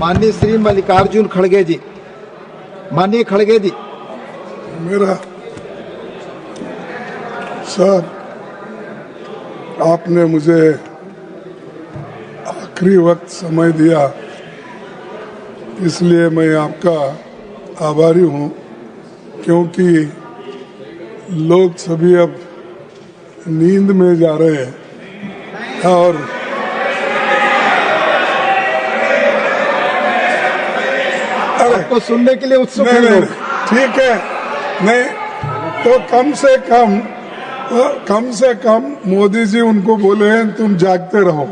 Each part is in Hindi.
माननीय श्री मल्लिकार्जुन खड़गे जी, माननीय खड़गे जी। मेरा सर, आपने मुझे आखिरी वक्त समय दिया, इसलिए मैं आपका आभारी हूँ, क्योंकि लोग सभी अब नींद में जा रहे हैं और आपको सुनने के लिए उत्सुक नहीं, हैं नहीं, लोग। ठीक है, नहीं तो कम से कम मोदी जी उनको बोले हैं तुम जागते रहो,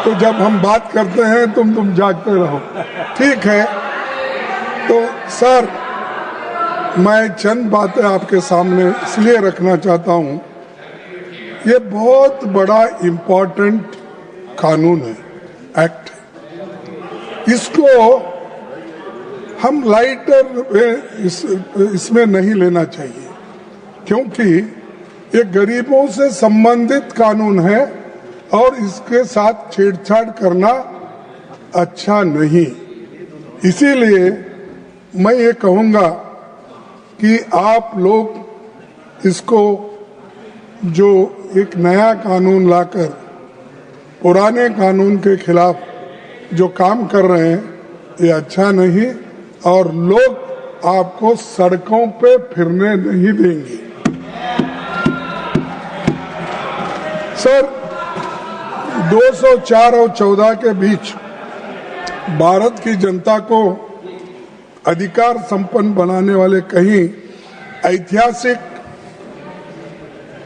तो जब हम बात करते हैं तुम जागते रहो, ठीक है। तो सर, मैं चंद बातें आपके सामने इसलिए रखना चाहता हूं, ये बहुत बड़ा इम्पोर्टेंट कानून है, एक्ट है। इसको हम लाइटर इसमें नहीं लेना चाहिए, क्योंकि ये गरीबों से संबंधित कानून है और इसके साथ छेड़छाड़ करना अच्छा नहीं। इसीलिए मैं ये कहूँगा कि आप लोग इसको जो एक नया कानून लाकर पुराने कानून के खिलाफ जो काम कर रहे हैं, ये अच्छा नहीं, और लोग आपको सड़कों पे फिरने नहीं देंगे। सर, 204 और 14 के बीच भारत की जनता को अधिकार संपन्न बनाने वाले कई ऐतिहासिक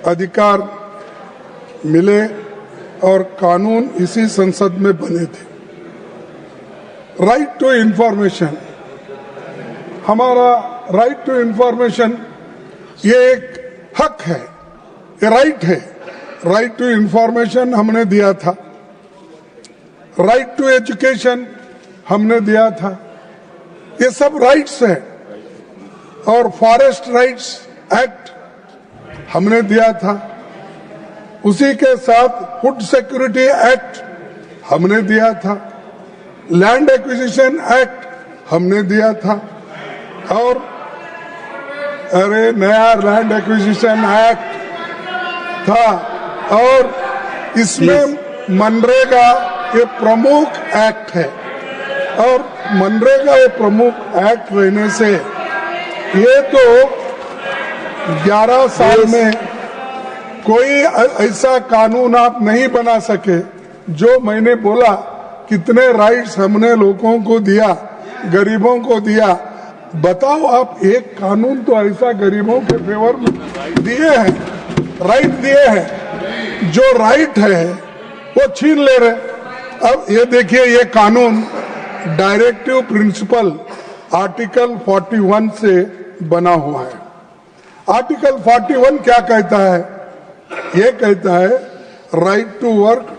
अधिकार मिले और कानून इसी संसद में बने थे। राइट टू इंफॉर्मेशन, हमारा राइट टू इंफॉर्मेशन ये एक हक है, ये राइट है। राइट टू इंफॉर्मेशन हमने दिया था, राइट टू एजुकेशन हमने दिया था, ये सब राइट्स है। और फॉरेस्ट राइट्स एक्ट हमने दिया था, उसी के साथ फूड सिक्योरिटी एक्ट हमने दिया था, लैंड एक्विजिशन एक्ट हमने दिया था, और अरे नया लैंड एक्विजिशन एक्ट था, और इसमें मनरेगा ये प्रमुख एक्ट है। और मनरेगा ये प्रमुख एक्ट रहने से ये तो 11 साल में कोई ऐसा कानून आप नहीं बना सके। जो मैंने बोला, कितने राइट्स हमने लोगों को दिया, गरीबों को दिया, बताओ आप एक कानून तो ऐसा गरीबों के फेवर में दिए हैं, राइट दिए हैं। जो राइट है वो छीन ले रहे। अब ये देखिए, ये कानून डायरेक्टिव प्रिंसिपल आर्टिकल 41 से बना हुआ है। आर्टिकल 41 क्या कहता है? ये कहता है right to work,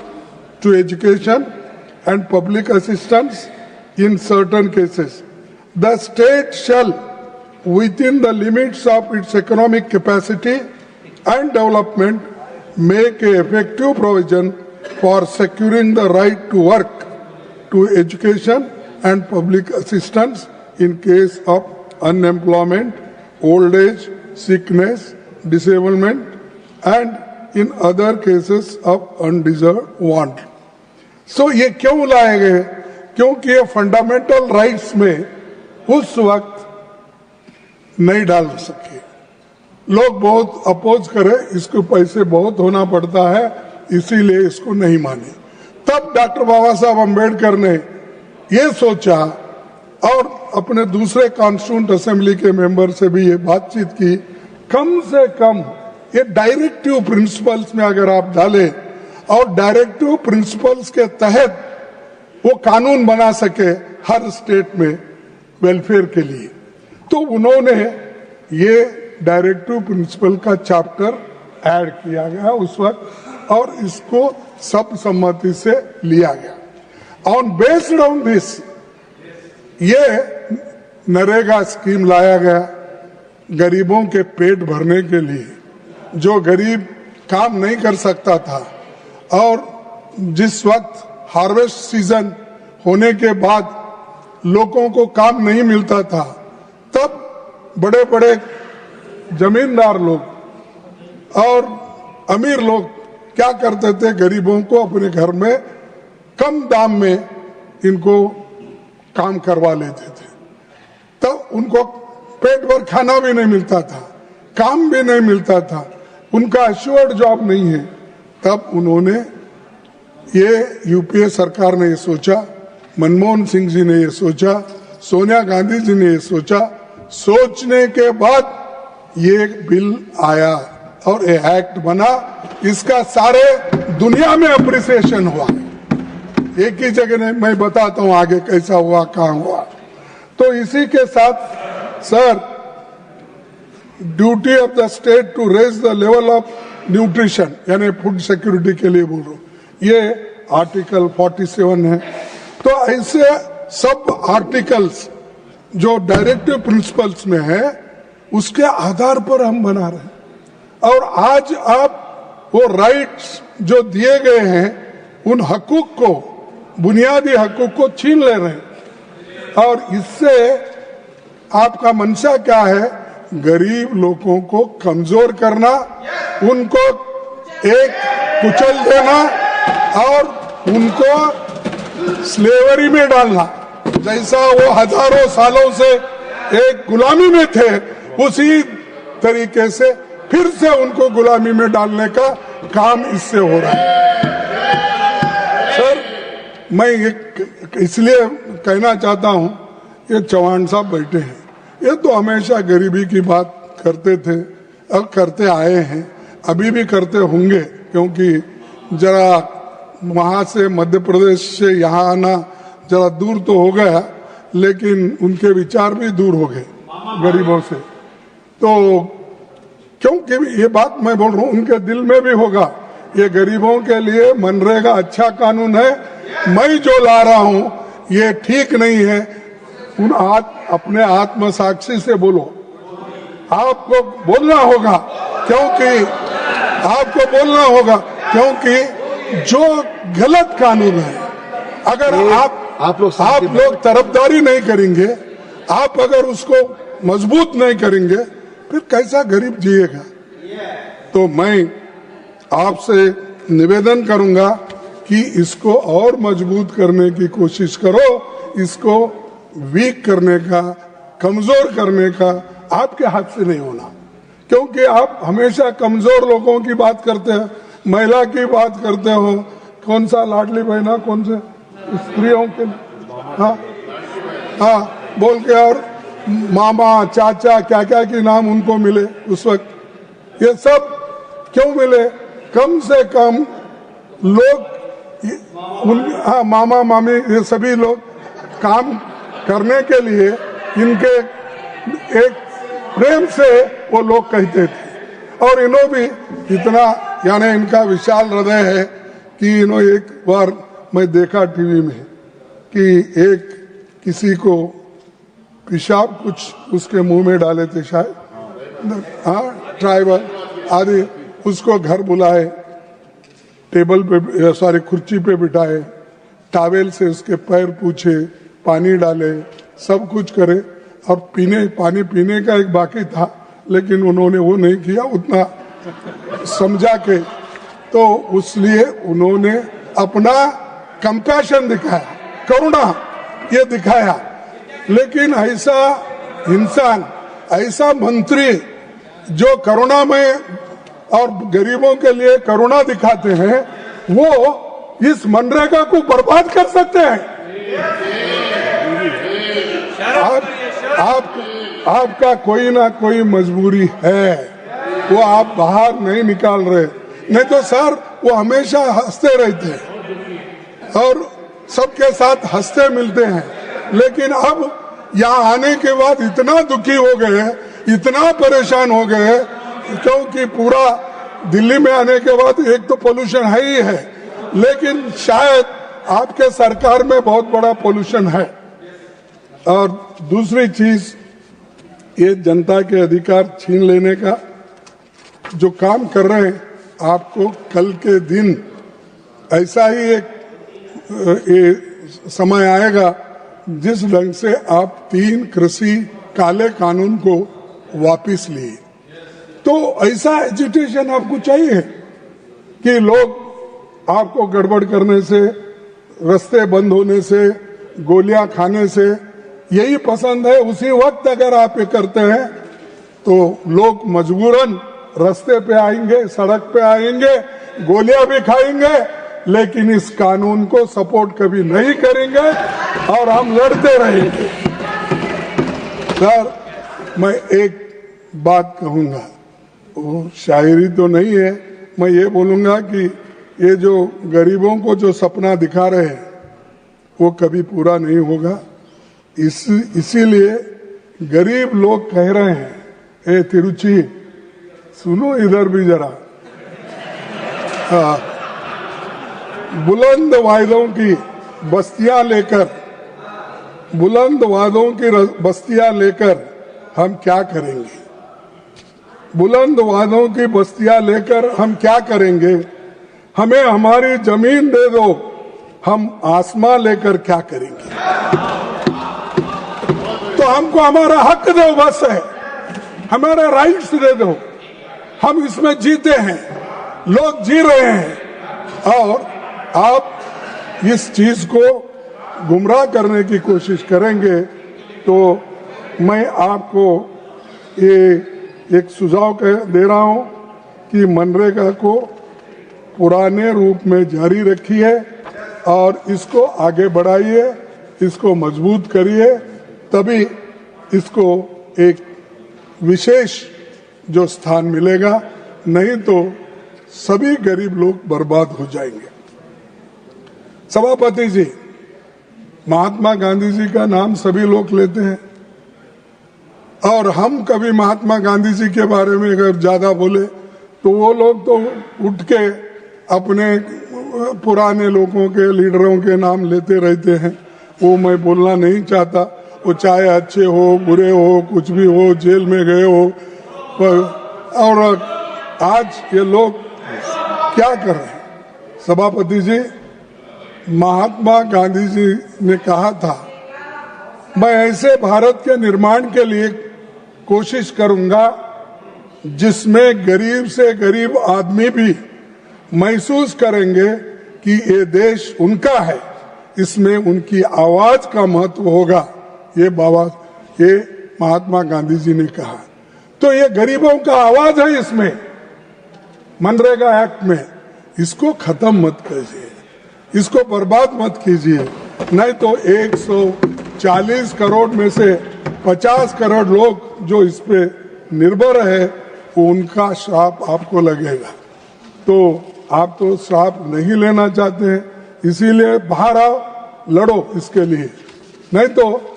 to education and public assistance in certain cases the state shall within the limits of its economic capacity and development make a effective provision for securing the right to work, to education and public assistance in case of unemployment, old age, sickness, disablement and in other cases of undeserved want. So ये क्यों लाए गए? क्योंकि ये फंडामेंटल राइट्स में उस वक्त नहीं डाल सके। लोग बहुत अपोज करे, इसको पैसे बहुत होना पड़ता है, इसीलिए इसको नहीं माने। तब डॉक्टर बाबा साहब अम्बेडकर ने ये सोचा और अपने दूसरे कॉन्स्टिट्यूंट असेंबली के मेंबर से भी ये बातचीत की, कम से कम ये डायरेक्टिव प्रिंसिपल्स में अगर आप डालें और डायरेक्टिव प्रिंसिपल्स के तहत वो कानून बना सके हर स्टेट में वेलफेयर के लिए, तो उन्होंने ये डायरेक्टिव प्रिंसिपल का चैप्टर ऐड किया गया उस वक्त और इसको सर्वसम्मति से लिया गया। ऑन बेस्ड ऑन दिस ये नरेगा स्कीम लाया गया गरीबों के पेट भरने के लिए। जो गरीब काम नहीं कर सकता था और जिस वक्त हार्वेस्ट सीजन होने के बाद लोगों को काम नहीं मिलता था, तब बड़े बड़े जमींदार लोग और अमीर लोग क्या करते थे, गरीबों को अपने घर में कम दाम में इनको काम करवा लेते थे। तब उनको पेट भर खाना भी नहीं मिलता था, काम भी नहीं मिलता था, उनका अश्योर्ड जॉब नहीं है। तब उन्होंने ये यूपीए सरकार ने ये सोचा, मनमोहन सिंह जी ने ये सोचा, सोनिया गांधी जी ने ये सोचा, सोचने के बाद ये बिल आया और ये एक्ट बना। इसका सारे दुनिया में अप्रिसिएशन हुआ। एक ही जगह नहीं, मैं बताता हूं आगे कैसा हुआ, कहां हुआ। तो इसी के साथ sir, duty of the state to raise the level of nutrition, यानी फूड सिक्योरिटी के लिए बोल रहा हूं, ये आर्टिकल 47 है। तो ऐसे सब आर्टिकल्स जो डायरेक्टिव प्रिंसिपल्स में है, उसके आधार पर हम बना रहे हैं। और आज आप वो राइट्स जो दिए गए हैं, उन हकूक को, बुनियादी हकूक को छीन ले रहे हैं। और इससे आपका मंशा क्या है? गरीब लोगों को कमजोर करना, उनको एक कुचल देना और उनको स्लेवरी में डालना। जैसा वो हजारों सालों से एक गुलामी में थे, उसी तरीके से फिर से उनको गुलामी में डालने का काम इससे हो रहा है। सर, मैं इसलिए कहना चाहता हूं, ये चौहान साहब बैठे हैं, ये तो हमेशा गरीबी की बात करते थे और करते आए हैं, अभी भी करते होंगे, क्योंकि जरा वहां से मध्य प्रदेश से यहाँ आना जरा दूर तो हो गया, लेकिन उनके विचार भी दूर हो गए गरीबों से। तो क्योंकि ये बात मैं बोल रहा हूँ, उनके दिल में भी होगा, ये गरीबों के लिए मनरेगा अच्छा कानून है, मैं जो ला रहा हूँ ये ठीक नहीं है। उन अपने आत्म साक्षी से बोलो, आपको बोलना होगा, क्योंकि आपको बोलना होगा, क्योंकि जो गलत कानून है, अगर आप लोग तरफदारी नहीं करेंगे, आप अगर उसको मजबूत नहीं करेंगे, फिर कैसा गरीब जिएगा। तो मैं आपसे निवेदन करूंगा कि इसको और मजबूत करने की कोशिश करो, इसको वीक करने का, कमजोर करने का आपके हाथ से नहीं होना, क्योंकि आप हमेशा कमजोर लोगों की बात करते हैं, महिला की बात करते हो, कौन सा लाडली बहना, कौन से स्त्रियों के, हाँ बोल के, और मामा चाचा क्या क्या के नाम उनको मिले उस वक्त, ये सब क्यों मिले? कम से कम लोग मामा मामी ये सभी लोग काम करने के लिए इनके एक प्रेम से वो लोग कहते थे। और इन्हों भी इतना, यानी इनका विशाल हृदय है कि इन्हों, एक बार मैं देखा टीवी में कि एक किसी को पेशाब कुछ उसके मुंह में डाले थे शायद, हाँ, ट्राइबल आदि, उसको घर बुलाए, टेबल पे सॉरी कुर्सी पे बिठाए, टॉवेल से उसके पैर पूछे, पानी डाले, सब कुछ करे, और पानी पीने का एक बाकी था, लेकिन उन्होंने वो नहीं किया उतना समझा के। तो उसलिए उन्होंने अपना कंपैशन दिखाया, करुणा ये दिखाया। लेकिन ऐसा इंसान, ऐसा मंत्री जो करुणा में और गरीबों के लिए करुणा दिखाते हैं, वो इस मनरेगा को बर्बाद कर सकते हैं। आपका कोई ना कोई मजबूरी है, वो आप बाहर नहीं निकाल रहे, नहीं तो सर वो हमेशा हंसते रहते हैं और सबके साथ हंसते मिलते हैं। लेकिन अब यहाँ आने के बाद इतना दुखी हो गए, इतना परेशान हो गए, क्योंकि पूरा दिल्ली में आने के बाद एक तो पोल्यूशन है ही है, लेकिन शायद आपके सरकार में बहुत बड़ा पोल्यूशन है। और दूसरी चीज, ये जनता के अधिकार छीन लेने का जो काम कर रहे हैं, आपको कल के दिन ऐसा ही एक समय आएगा जिस ढंग से आप 3 कृषि काले कानून को वापस लिए, तो ऐसा एजिटेशन आपको चाहिए कि लोग आपको गड़बड़ करने से, रास्ते बंद होने से, गोलियां खाने से यही पसंद है। उसी वक्त अगर आप ये करते हैं तो लोग मजबूरन रास्ते पे आएंगे, सड़क पे आएंगे, गोलियां भी खाएंगे, लेकिन इस कानून को सपोर्ट कभी नहीं करेंगे और हम लड़ते रहेंगे। सर, मैं एक बात कहूंगा, वो शायरी तो नहीं है, मैं ये बोलूंगा कि ये जो गरीबों को जो सपना दिखा रहे हैं वो कभी पूरा नहीं होगा। इसीलिए गरीब लोग कह रहे हैं, ए तिरुचि सुनो इधर भी जरा, बुलंद वायदों की बस्तियां लेकर, बुलंद वादों की बस्तियां लेकर हम क्या करेंगे? बुलंद वादों की बस्तियां लेकर हम क्या करेंगे? हमें हमारी जमीन दे दो, हम आसमां लेकर क्या करेंगे? तो हमको हमारा हक दो, बस है, हमारे राइट्स दे दो। हम इसमें जीते हैं, लोग जी रहे हैं, और आप इस चीज को गुमराह करने की कोशिश करेंगे तो मैं आपको ये एक सुझाव दे रहा हूं कि मनरेगा को पुराने रूप में जारी रखिए और इसको आगे बढ़ाइए, इसको मजबूत करिए, तभी इसको एक विशेष जो स्थान मिलेगा, नहीं तो सभी गरीब लोग बर्बाद हो जाएंगे। सभापति जी, महात्मा गांधी जी का नाम सभी लोग लेते हैं और हम कभी महात्मा गांधी जी के बारे में अगर ज्यादा बोले तो वो लोग तो उठ के अपने पुराने लोगों के, लीडरों के नाम लेते रहते हैं। वो मैं बोलना नहीं चाहता, वो चाहे अच्छे हो, बुरे हो, कुछ भी हो, जेल में गए हो, और आज ये लोग क्या कर रहे हैं? सभापति जी, महात्मा गांधी जी ने कहा था, मैं ऐसे भारत के निर्माण के लिए कोशिश करूंगा जिसमें गरीब से गरीब आदमी भी महसूस करेंगे कि ये देश उनका है, इसमें उनकी आवाज का महत्व होगा। ये महात्मा गांधी जी ने कहा। तो ये गरीबों का आवाज है इसमें, मनरेगा एक्ट में। इसको खत्म मत कीजिए, इसको बर्बाद मत कीजिए, नहीं तो 140 करोड़ में से 50 करोड़ लोग जो इस पे निर्भर है, वो उनका श्राप आपको लगेगा। तो आप तो श्राप नहीं लेना चाहते हैं, इसीलिए बाहर आओ, लड़ो इसके लिए, नहीं तो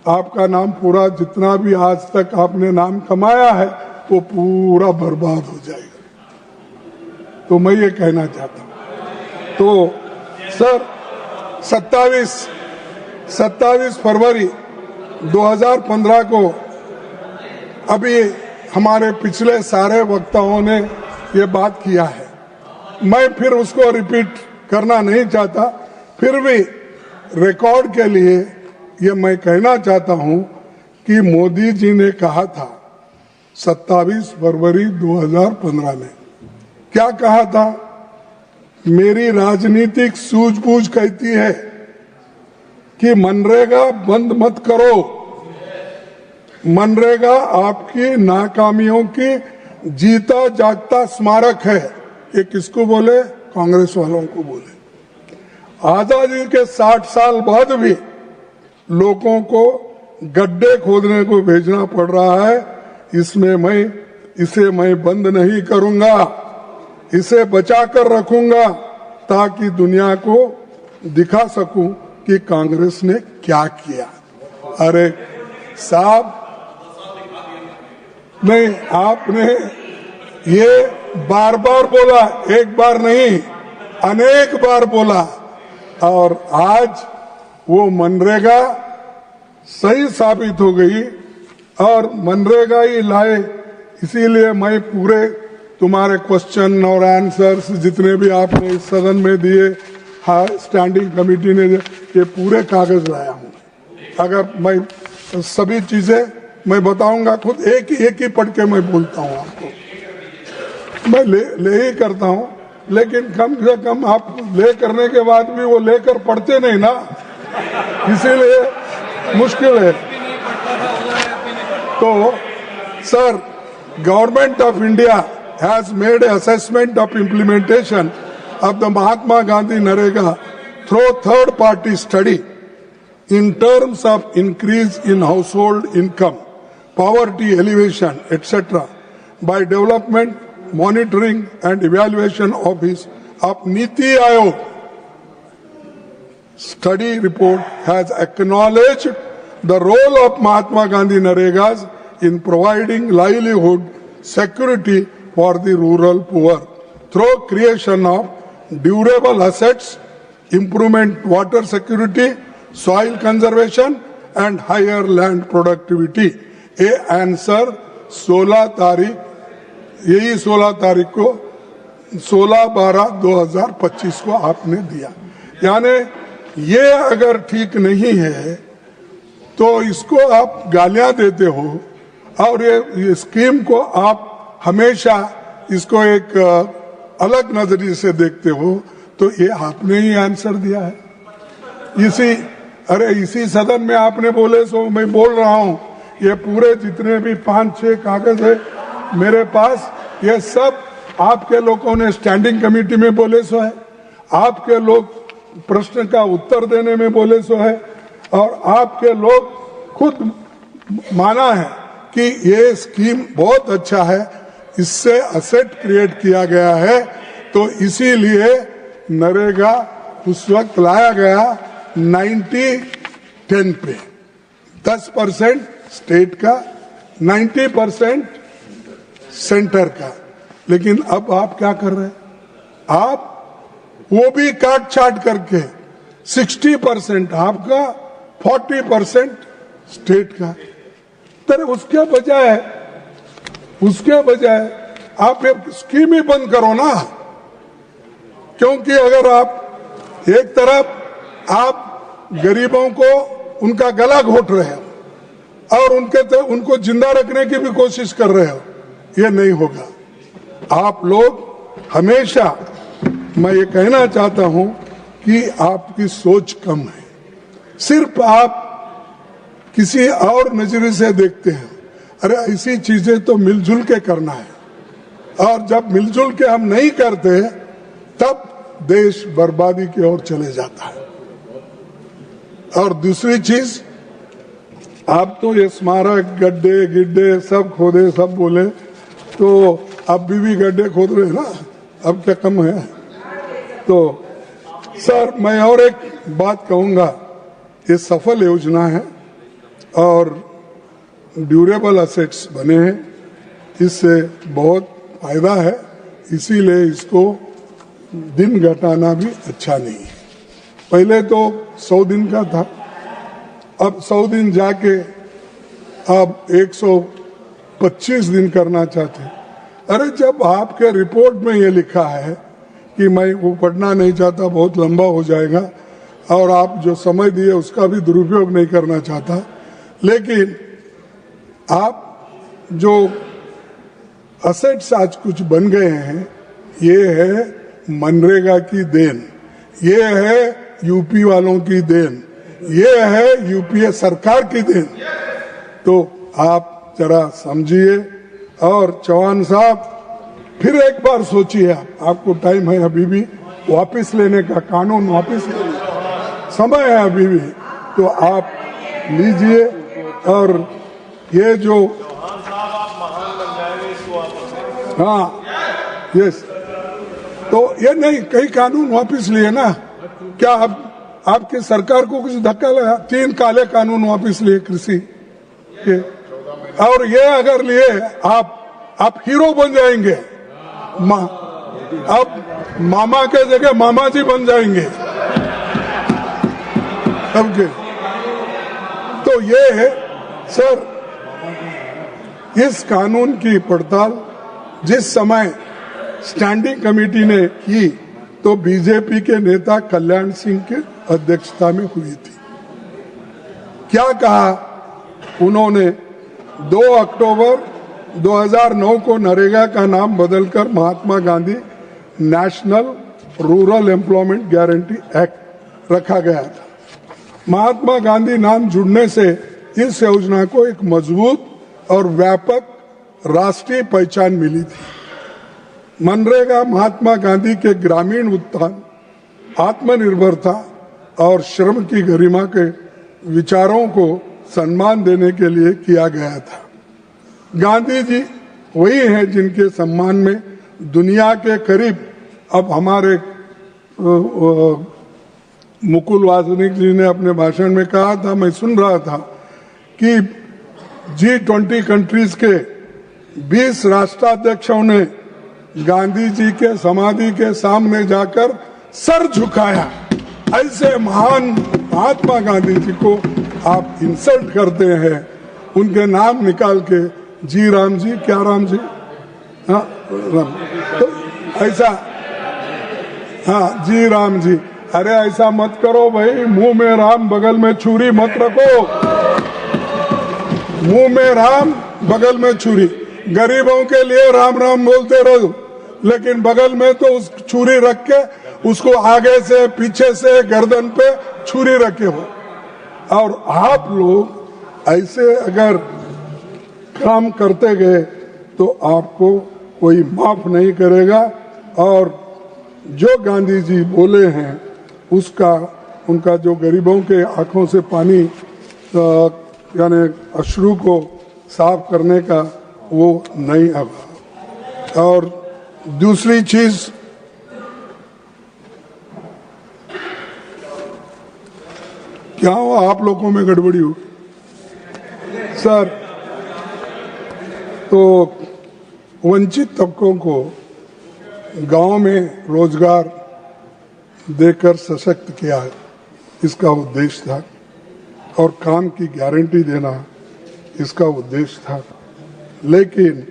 आपका नाम पूरा, जितना भी आज तक आपने नाम कमाया है, वो पूरा बर्बाद हो जाएगा। तो मैं ये कहना चाहता हूं। तो सर, 27 फरवरी 2015 को अभी हमारे पिछले सारे वक्ताओं ने ये बात किया है, मैं फिर उसको रिपीट करना नहीं चाहता, फिर भी रिकॉर्ड के लिए ये मैं कहना चाहता हूं कि मोदी जी ने कहा था 27 फरवरी 2015 में, क्या कहा था? मेरी राजनीतिक सूझबूझ कहती है कि मनरेगा बंद मत करो। मनरेगा आपकी नाकामियों की जीता जागता स्मारक है। ये किसको बोले? कांग्रेस वालों को बोले। आजादी के 60 साल बाद भी लोगों को गड्ढे खोदने को भेजना पड़ रहा है। इसे मैं बंद नहीं करूंगा, इसे बचाकर रखूंगा ताकि दुनिया को दिखा सकूं कि कांग्रेस ने क्या किया। अरे साहब, नहीं, आपने ये बार बार बोला, एक बार नहीं अनेक बार बोला, और आज वो मनरेगा सही साबित हो गई और मनरेगा ही लाए। इसीलिए मैं पूरे तुम्हारे क्वेश्चन और आंसर्स जितने भी आपने इस सदन में दिए, स्टैंडिंग कमेटी ने, ये पूरे कागज लाया हूं। अगर मैं सभी चीजें मैं बताऊंगा, खुद एक ही पढ़ के मैं बोलता हूं आपको, मैं ले ही करता हूं, लेकिन कम से कम आप ले करने के बाद भी वो लेकर पढ़ते नहीं ना, इसीलिए मुश्किल है। तो sir, government of India has made a assessment of implementation of the Mahatma Gandhi NREGA through third party study in terms of increase in household income, poverty elevation, etc. by development, monitoring and evaluation office of Niti Aayog. Study report has acknowledged the role of Mahatma Gandhi Naregas in providing livelihood security for the rural poor through creation of durable assets, improvement water security, soil conservation and higher land productivity. ये आंसर 16 तारीख, यही 16 तारीख को 16/12/2025 को आपने दिया। यानी ये अगर ठीक नहीं है तो इसको आप गालियां देते हो और ये स्कीम को आप हमेशा इसको एक अलग नजरिए से देखते हो, तो ये आपने ही आंसर दिया है। इसी सदन में आपने बोले, सो मैं बोल रहा हूं, ये पूरे जितने भी 5-6 कागज है मेरे पास, ये सब आपके लोगों ने स्टैंडिंग कमेटी में बोले सो है, आपके लोग प्रश्न का उत्तर देने में बोले सो है, और आपके लोग खुद माना है कि ये स्कीम बहुत अच्छा है, इससे असेट क्रिएट किया गया है, तो इसीलिए नरेगा उस वक्त लाया गया 90-10 पे, 10% स्टेट का, 90% सेंटर का। लेकिन अब आप क्या कर रहे हैं, आप वो भी काट छाट करके 60% आपका, 40% स्टेट का। तो उसके बजाय आप एक स्कीम ही बंद करो ना, क्योंकि अगर आप एक तरफ आप गरीबों को उनका गला घोट रहे हो और उनको जिंदा रखने की भी कोशिश कर रहे हो, ये नहीं होगा। आप लोग हमेशा, मैं ये कहना चाहता हूं कि आपकी सोच कम है, सिर्फ आप किसी और नजरिए से देखते हैं। अरे ऐसी चीजें तो मिलजुल के करना है, और जब मिलजुल के हम नहीं करते तब देश बर्बादी की ओर चले जाता है। और दूसरी चीज, आप तो ये स्मारक, गड्ढे गिड्ढे सब खोदे, सब बोले, तो अब भी गड्ढे खोद रहे ना, अब क्या कम है। तो सर, मैं और एक बात कहूंगा, ये सफल योजना है और ड्यूरेबल असेट्स बने हैं, इससे बहुत फायदा है, इसीलिए इसको दिन घटाना भी अच्छा नहीं है। पहले तो 100 दिन का था, अब 100 दिन जाके अब 125 दिन करना चाहते। अरे जब आपके रिपोर्ट में ये लिखा है कि मैं वो पढ़ना नहीं चाहता, बहुत लंबा हो जाएगा, और आप जो समय दिए उसका भी दुरुपयोग नहीं करना चाहता, लेकिन आप जो असेट्स आज कुछ बन गए हैं, ये है मनरेगा की देन, ये है यूपी वालों की देन, ये है यूपीए सरकार की देन। तो आप जरा समझिए, और चौहान साहब फिर एक बार सोचिए, आपको टाइम है अभी भी वापस लेने का, कानून वापस लेने का समय है अभी भी, तो आप लीजिए। और ये जो हाँ, यस, तो ये नहीं, कई कानून वापस लिए ना, क्या अब आपकी सरकार को कुछ धक्का लगा? 3 काले कानून वापस लिए कृषि के, और ये अगर लिए आप हीरो बन जाएंगे, अब मामा के जगह मामा जी बन जाएंगे सबके। तो ये है सर, इस कानून की पड़ताल जिस समय स्टैंडिंग कमेटी ने की, तो बीजेपी के नेता कल्याण सिंह के अध्यक्षता में हुई थी। क्या कहा उन्होंने? 2 अक्टूबर 2009 को नरेगा का नाम बदलकर Mahatma Gandhi National Rural Employment Guarantee Act रखा गया था। महात्मा गांधी नाम जुड़ने से इस योजना को एक मजबूत और व्यापक राष्ट्रीय पहचान मिली थी। मनरेगा महात्मा गांधी के ग्रामीण उत्थान, आत्मनिर्भरता और श्रम की गरिमा के विचारों को सम्मान देने के लिए किया गया था। गांधी जी वही हैं जिनके सम्मान में दुनिया के करीब, अब हमारे मुकुल वासनिक जी ने अपने भाषण में कहा था, मैं सुन रहा था कि G20 कंट्रीज के 20 राष्ट्राध्यक्षों ने गांधी जी के समाधि के सामने जाकर सर झुकाया। ऐसे महान महात्मा गांधी जी को आप इंसल्ट करते हैं, उनके नाम निकाल के जी राम जी, क्या राम जी, हाँ राम, तो ऐसा, हाँ जी राम जी, अरे ऐसा मत करो भाई, मुंह में राम बगल में छुरी मत रखो, मुंह में राम बगल में छुरी। गरीबों के लिए राम राम बोलते रहो, लेकिन बगल में तो उस छुरी रख के उसको आगे से पीछे से गर्दन पे छुरी रखे हो। और आप लोग ऐसे अगर काम करते गए तो आपको कोई माफ नहीं करेगा। और जो गांधी जी बोले हैं उसका, उनका जो गरीबों के आंखों से पानी यानी अश्रु को साफ करने का, वो नहीं होगा। और दूसरी चीज, क्या हो आप लोगों में गड़बड़ी हो सर? तो वंचित तबकों को गांव में रोजगार देकर सशक्त किया, इसका उद्देश्य था, और काम की गारंटी देना इसका उद्देश्य था। लेकिन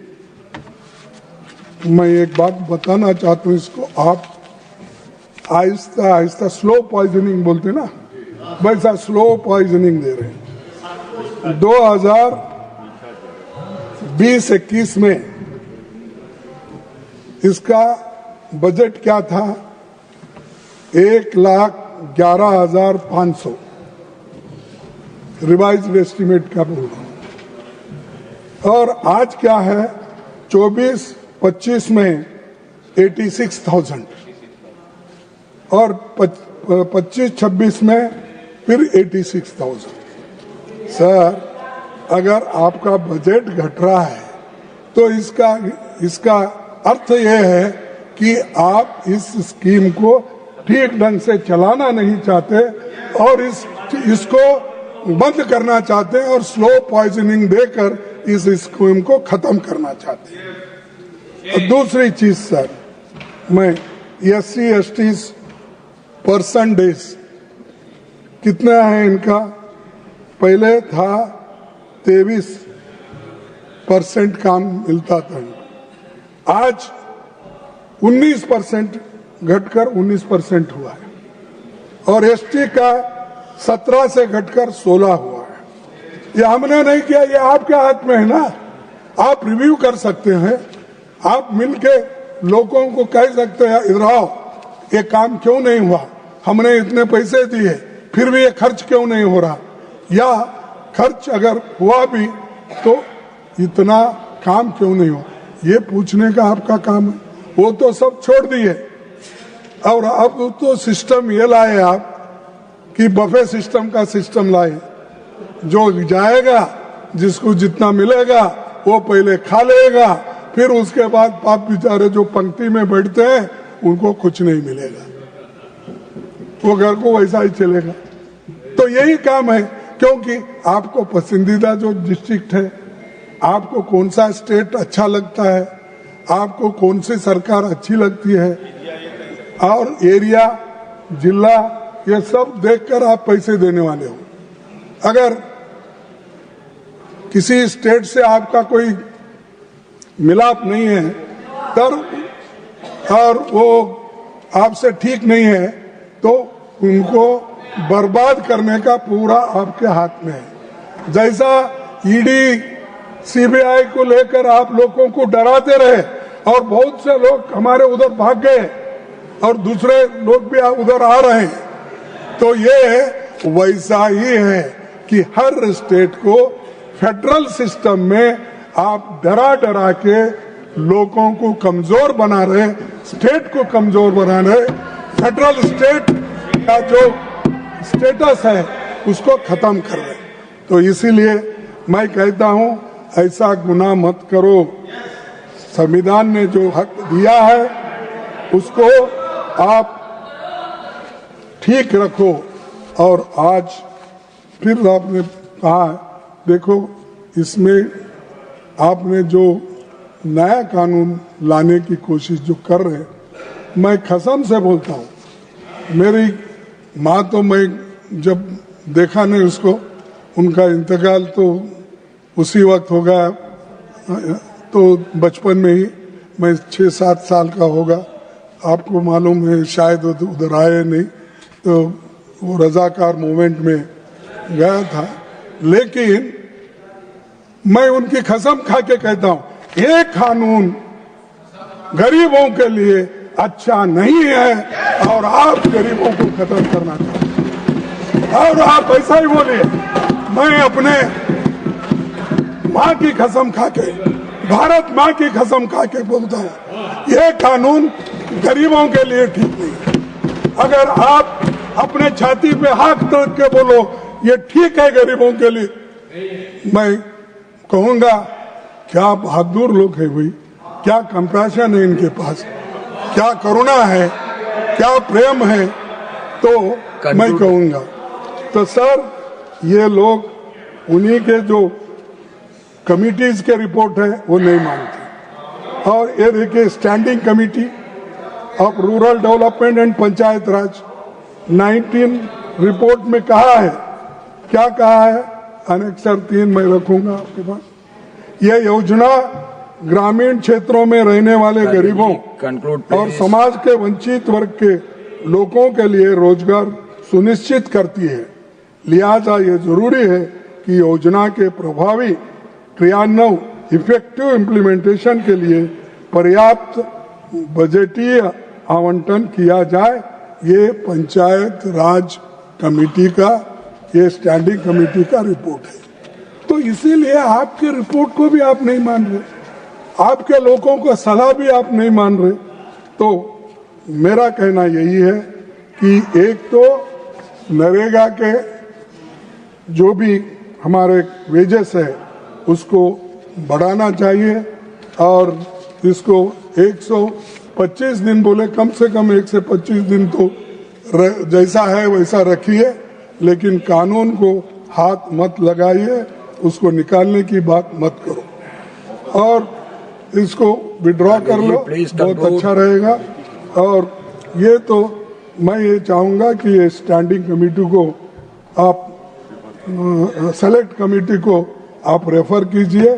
मैं एक बात बताना चाहता हूं, इसको आप आहिस्ता आहिस्ता स्लो पॉइजनिंग बोलते ना, वैसा स्लो पॉइजनिंग दे रहे हैं। 2020-21 में इसका बजट क्या था? 1,11,500 रिवाइज्ड एस्टीमेट का बोल रहा हूं। और आज क्या है? 24-25 में 86,000 और 25-26 में फिर 86,000। सर, अगर आपका बजट घट रहा है तो इसका अर्थ यह है कि आप इस स्कीम को ठीक ढंग से चलाना नहीं चाहते और इसको बंद करना चाहते हैं और स्लो पॉइजनिंग देकर इस स्कीम को खत्म करना चाहते हैं। और दूसरी चीज सर, मैं SC/ST परसेंटेज कितना है इनका? पहले था 23% काम मिलता था, आज 19% घटकर 19% हुआ है। और ST का 17 से घटकर 16 हुआ है। ये हमने नहीं किया, ये आपके हाथ में है ना। आप रिव्यू कर सकते हैं, आप मिलके लोगों को कह सकते हैं इधर आओ, ये काम क्यों नहीं हुआ, हमने इतने पैसे दिए फिर भी ये खर्च क्यों नहीं हो रहा, या खर्च अगर हुआ भी तो इतना काम क्यों नहीं हुआ, ये पूछने का आपका काम है। वो तो सब छोड़ दिए और अब तो सिस्टम ये लाए आप कि बफे सिस्टम का सिस्टम लाए, जो जाएगा जिसको जितना मिलेगा वो पहले खा लेगा, फिर उसके बाद पाप बेचारे जो पंक्ति में बैठते हैं उनको कुछ नहीं मिलेगा, वो घर को वैसा ही चलेगा। तो यही काम है, क्योंकि आपको पसंदीदा जो डिस्ट्रिक्ट है, आपको कौन सा स्टेट अच्छा लगता है, आपको कौन सी सरकार अच्छी लगती है, और एरिया, जिला, ये सब देखकर आप पैसे देने वाले हो। अगर किसी स्टेट से आपका कोई मिलाप नहीं है तब और वो आपसे ठीक नहीं है तो उनको बर्बाद करने का पूरा आपके हाथ में है। जैसा ईडी सीबीआई को लेकर आप लोगों को डराते रहे और बहुत से लोग हमारे उधर भाग गए और दूसरे लोग भी उधर आ रहे हैं, तो ये वैसा ही है कि हर स्टेट को फेडरल सिस्टम में आप डरा डरा के लोगों को कमजोर बना रहे, स्टेट को कमजोर बना रहे। फेडरल स्टेट का जो स्टेटस है उसको खत्म कर रहे। तो इसीलिए मैं कहता हूं ऐसा गुनाह मत करो। संविधान ने जो हक दिया है उसको आप ठीक रखो। और आज फिर आपने कहा, देखो इसमें आपने जो नया कानून लाने की कोशिश जो कर रहे हैं, मैं कसम से बोलता हूँ, मेरी माँ तो मैं जब देखा नहीं उसको, उनका इंतकाल तो उसी वक्त हो गया, तो बचपन में ही मैं 6-7 साल का होगा। आपको मालूम है शायद उधर आए नहीं, तो वो रजाकार मूवमेंट में गया था। लेकिन मैं उनकी कसम खा के कहता हूं, ये कानून गरीबों के लिए अच्छा नहीं है और आप गरीबों को खत्म करना चाहते हैं। और आप ऐसा ही बोलिए। मैं अपने माँ की कसम खा के, भारत माँ की कसम खा के बोलता हूँ, ये कानून गरीबों के लिए ठीक नहीं है। अगर आप अपने छाती पे हाथ रख के बोलो ये ठीक है गरीबों के लिए, मैं कहूंगा क्या बहादुर लोग हैं भाई, क्या कंपैशन है इनके पास, क्या करुणा है, क्या प्रेम है। तो मैं कहूंगा तो सर, ये लोग उन्हीं के जो कमिटीज के रिपोर्ट है वो नहीं मानते। और ये देखिए standing committee of rural development and panchayat Raj 19 report में कहा है, क्या कहा है, अनेक्सर 3 मैं रखूंगा आपके पास। यह योजना ग्रामीण क्षेत्रों में रहने वाले गरीबों और समाज के वंचित वर्ग के लोगों के लिए रोजगार सुनिश्चित करती है। लिहाजा ये जरूरी है कि योजना के प्रभावी क्रियान्वयन, इफेक्टिव इम्प्लीमेंटेशन के लिए पर्याप्त बजटीय आवंटन किया जाए। ये पंचायत राज कमेटी का, ये स्टैंडिंग कमेटी का रिपोर्ट है। तो इसीलिए आपके रिपोर्ट को भी आप नहीं मान रहे, आपके लोगों को सलाह भी आप नहीं मान रहे। तो मेरा कहना यही है कि एक तो नरेगा के जो भी हमारे वेजेस है उसको बढ़ाना चाहिए और इसको 125 दिन बोले, कम से कम 1 से 25 दिन तो जैसा है वैसा रखिए, लेकिन कानून को हाथ मत लगाइए, उसको निकालने की बात मत करो और इसको विड्रॉ कर लो, बहुत अच्छा रहेगा। और ये तो मैं ये चाहूंगा कि ये स्टैंडिंग कमेटी को आप सेलेक्ट कमेटी को आप रेफर कीजिए,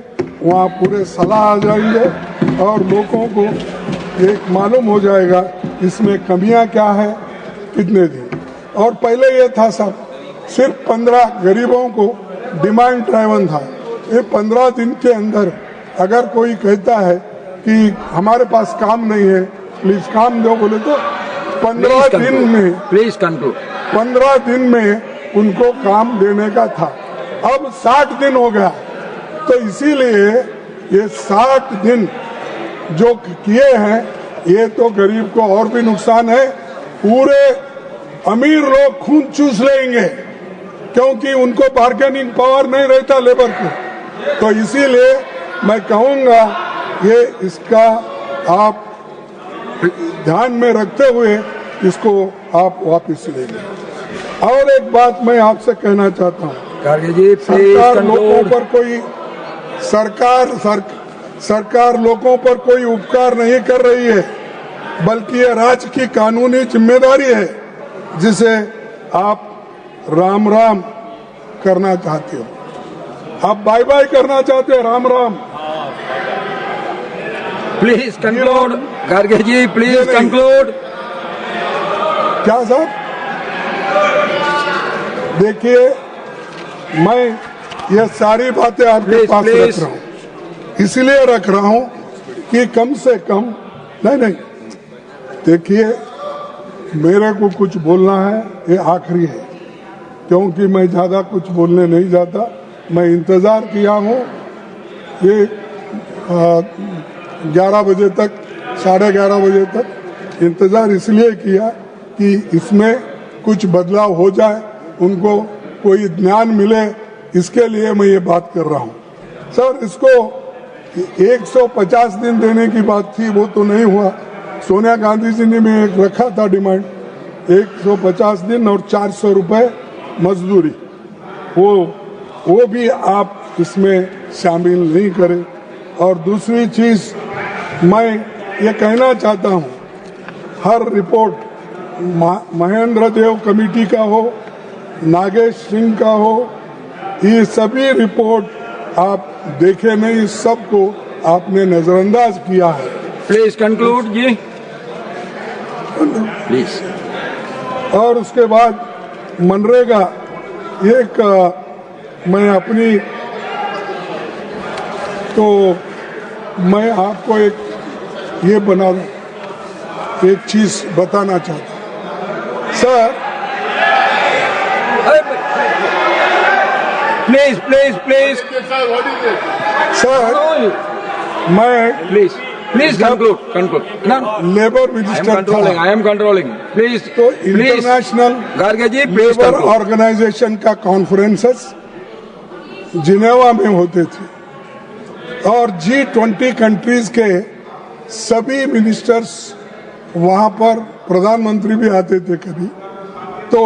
वहाँ पूरे सलाह आ जाएंगे और लोगों को एक मालूम हो जाएगा इसमें कमियां क्या है, कितने दिन। और पहले ये था सब सिर्फ 15 गरीबों को डिमांड ड्राइवन था। ये 15 दिन के अंदर अगर कोई कहता है कि हमारे पास काम नहीं है, प्लीज काम दो, बोले तो 15 दिन में, प्लीज कंक्लूड, 15 दिन में उनको काम देने का था। अब 60 दिन हो गया। तो इसीलिए ये 60 दिन जो किए हैं ये तो गरीब को और भी नुकसान है। पूरे अमीर लोग खून चूस लेंगे क्योंकि उनको बार्गेनिंग पावर नहीं रहता लेबर को। तो इसीलिए मैं कहूंगा ये इसका आप ध्यान में रखते हुए इसको आप वापस लेंगे। और एक बात मैं आपसे कहना चाहता हूँ, सरकार लोगों पर कोई सरकार लोगों पर कोई उपकार नहीं कर रही है, बल्कि ये राज्य की कानूनी जिम्मेदारी है जिसे आप राम राम करना चाहते हो, आप बाय बाय करना चाहते हो, Ram Ram. Please conclude Kharge ji, please conclude. क्या साहब? देखिए, मैं ये सारी बातें आपके पास रख रहा हूँ, इसलिए रख रहा हूँ कि कम से कम नहीं, देखिए, मेरे को कुछ बोलना है, ये आखिरी है, क्योंकि मैं ज़्यादा कुछ बोलने नहीं जाता। मैं इंतज़ार किया हूँ ये 11 बजे तक, 11:30 बजे तक इंतज़ार इसलिए किया कि इसमें कुछ बदलाव हो जाए, उनको कोई ज्ञान मिले, इसके लिए मैं ये बात कर रहा हूँ। सर, इसको 150 दिन देने की बात थी, वो तो नहीं हुआ। सोनिया गांधी जी ने भी एक रखा था डिमांड, 150 दिन और 400 रुपए मजदूरी, वो भी आप इसमें शामिल नहीं करें। और दूसरी चीज मैं ये कहना चाहता हूँ, हर रिपोर्ट महेंद्र देव कमेटी का हो, नागेश सिंह का हो, ये सभी रिपोर्ट आप देखे नहीं, सबको आपने नजरअंदाज किया है। प्लीज कंक्लूड जी, प्लीज। और उसके बाद मनरेगा, एक मैं अपनी, तो मैं आपको एक ये बना एक चीज बताना चाहता हूँ sir. Please please please sir, मैं प्लीज कंक्लूड। लेबर मिनिस्टर था, आई एम कंट्रोलिंग प्लीज। तो international Kharge ji please. Labour organisation का कॉन्फ्रेंसेस जिनेवा में होते थे और G20 कंट्रीज के सभी मिनिस्टर्स वहां पर, प्रधानमंत्री भी आते थे कभी, तो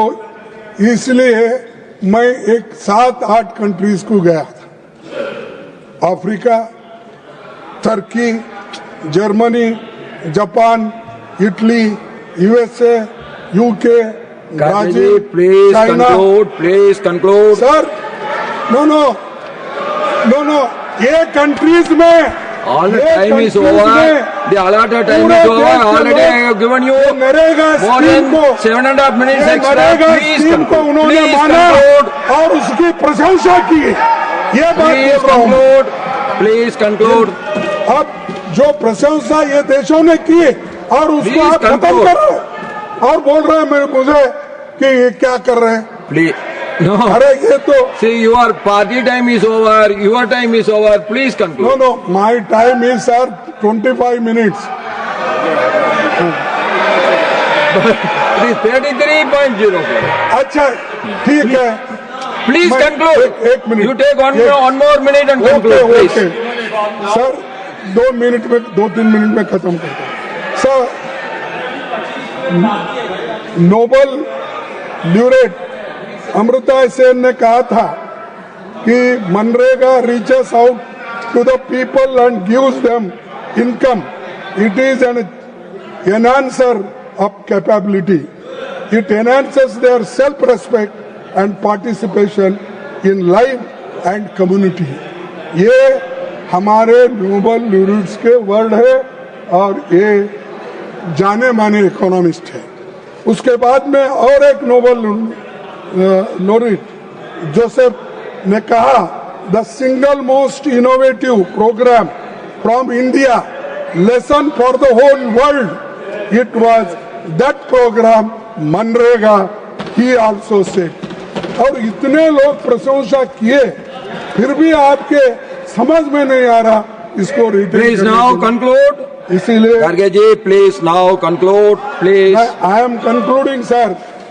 इसलिए मैं एक 7-8 कंट्रीज को गया था, अफ्रीका, तुर्की, Germany, Japan, Italy, USA, UK, Brazil, China. Please conclude sir, no, ये कंट्रीज में all the time is over, the allotted time is over, already I have given you NREGA more scheme than को, 7.5 minutes extra. NREGA Please scheme को उन्होंने please माना conclude. और उसकी प्रशंसा की, ये बात Please बोल रहा हूँ। conclude. Please conclude. अब जो प्रशंसा ये देशों ने की और उसको Please आप खत्म conclude. कर रहे हैं और बोल रहे हैं मुझे कि ये क्या कर रहे हैं। Please. No. अरे ये तो See, your party time is over. Your time is over. Please conclude. No, my time is sir 25 minutes. It is 33.04. अच्छा, ठीक है, Please मैं- conclude. एक minute, You take one more minute and conclude, please. Sir 2-3 minute में खत्म करता हूं। Sir, Nobel laureate Amartya Sen ने कहा था कि मनरेगा reaches out to the people and gives them income. It is an enhancer of capability. It enhances their self respect and participation in life and community. ये हमारे नोबल ल्यूरेट्स के वर्ड है और ये जाने माने इकोनॉमिस्ट है। उसके बाद में और एक नोबल लोरेट जोसेफ ने कहा, the single most innovative program from India, lesson for the whole world, it was that program मनरेगा, ही आल्सो सेड। और इतने लोग प्रशंसा किए, फिर भी आपके समझ में नहीं आ रहा इसको रिटेन। Please now conclude. इसीलिए Garge ji, please now conclude, please. I am concluding, sir.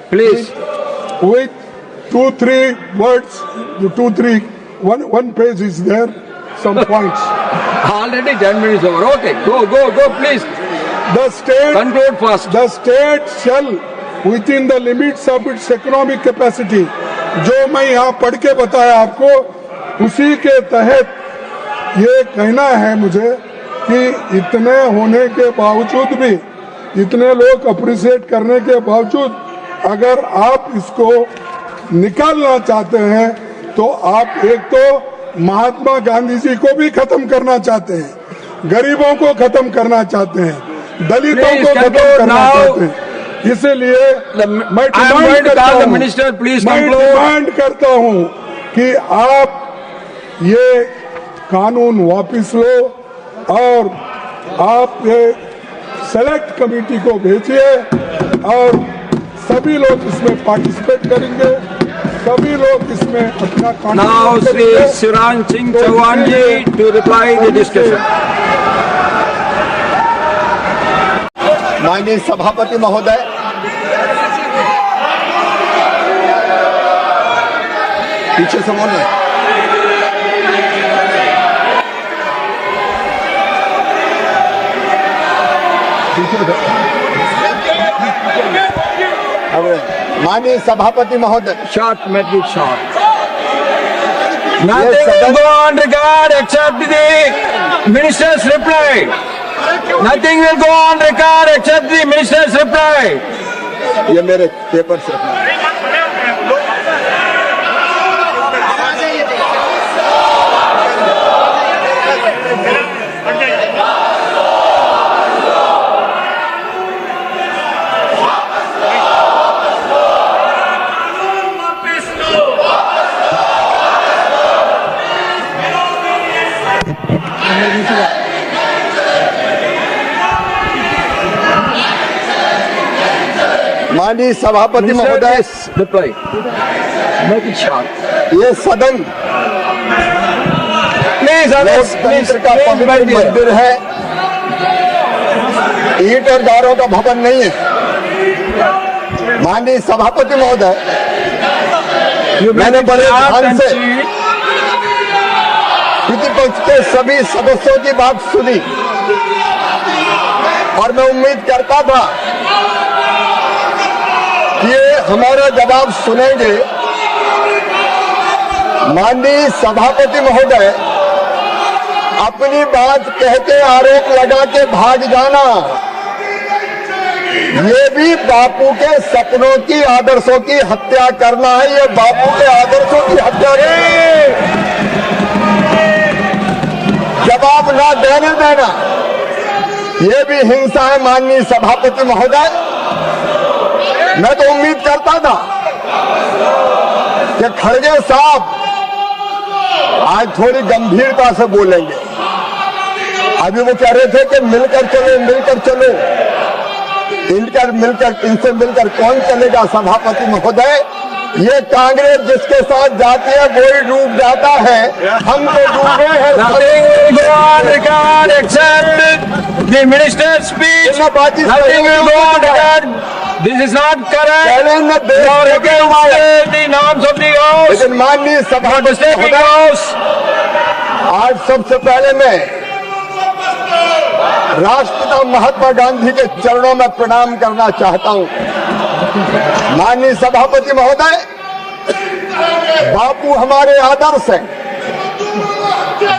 Please. With 2-3 words, 2-3, one page is there, some points. Already 10 minutes over. Okay, go, please. The state, Conclude fast. the state shall, within the limits of its economic capacity, जो मैं यहाँ पढ़ के बताया आपको, उसी के तहत ये कहना है मुझे कि इतने होने के बावजूद भी, इतने लोग अप्रिशिएट करने के बावजूद, अगर आप इसको निकालना चाहते हैं तो आप एक तो महात्मा गांधी जी को भी खत्म करना चाहते हैं, गरीबों को खत्म करना चाहते हैं, दलितों को खत्म करना चाहते हैं। इसीलिए मैं I am going to call the minister, please conclude. Demand करता हूं कि आप ये कानून वापस लो और आप ये सेलेक्ट कमेटी को भेजिए और सभी लोग इसमें पार्टिसिपेट करेंगे, सभी लोग इसमें अपना Now, contribution Sri करेंगे। Shiran Singh Chauhan ji to reply the discussion. माननीय सभापति महोदय, पीछे से बोलना। माननीय सभापति महोदय, Short, make it short. Yes, Nothing sir. will go on record except the minister's reply. Nothing will go on record except the minister's reply. ये मेरे पेपर से रखना। माननीय सभापति महोदय, Reply. Make it short. ये सदन Please, others, please, लोकतंत्र का please, पवित्र right here. मंदिर है, ईंट और गारों का भवन नहीं है। माननीय सभापति महोदय, You मैंने make it बड़े short ध्यान and से sweet. प्रतिपक्ष के सभी सदस्यों की बात सुनी और मैं उम्मीद करता था कि ये हमारा जवाब सुनेंगे। माननीय सभापति महोदय, अपनी बात कह के आरोप लगा के भाग जाना, ये भी बापू के सपनों की, आदर्शों की हत्या करना है। ये बापू के आदर्शों की हत्या है। जवाब ना देने देना, ये भी हिंसा है। माननीय सभापति महोदय, मैं तो उम्मीद करता था कि खड़गे साहब आज थोड़ी गंभीरता से बोलेंगे। अभी वो कह रहे थे कि मिलकर चलो, मिलकर चलो, इनसे मिलकर कौन चलेगा। सभापति महोदय, ये कांग्रेस जिसके साथ जाती है वही डूब जाता है। हम तो डूबे हैं। Nothing will go on record except the minister's speech. Nothing will go on record. This is not correct. Challenge You are against the norms of the house. लेकिन माननीय You are सभापति disturbing the महोदय, house. आज सबसे पहले मैं राष्ट्रपिता महात्मा गांधी के चरणों में प्रणाम करना चाहता हूं। माननीय सभापति महोदय, बापू हमारे आदर्श हैं,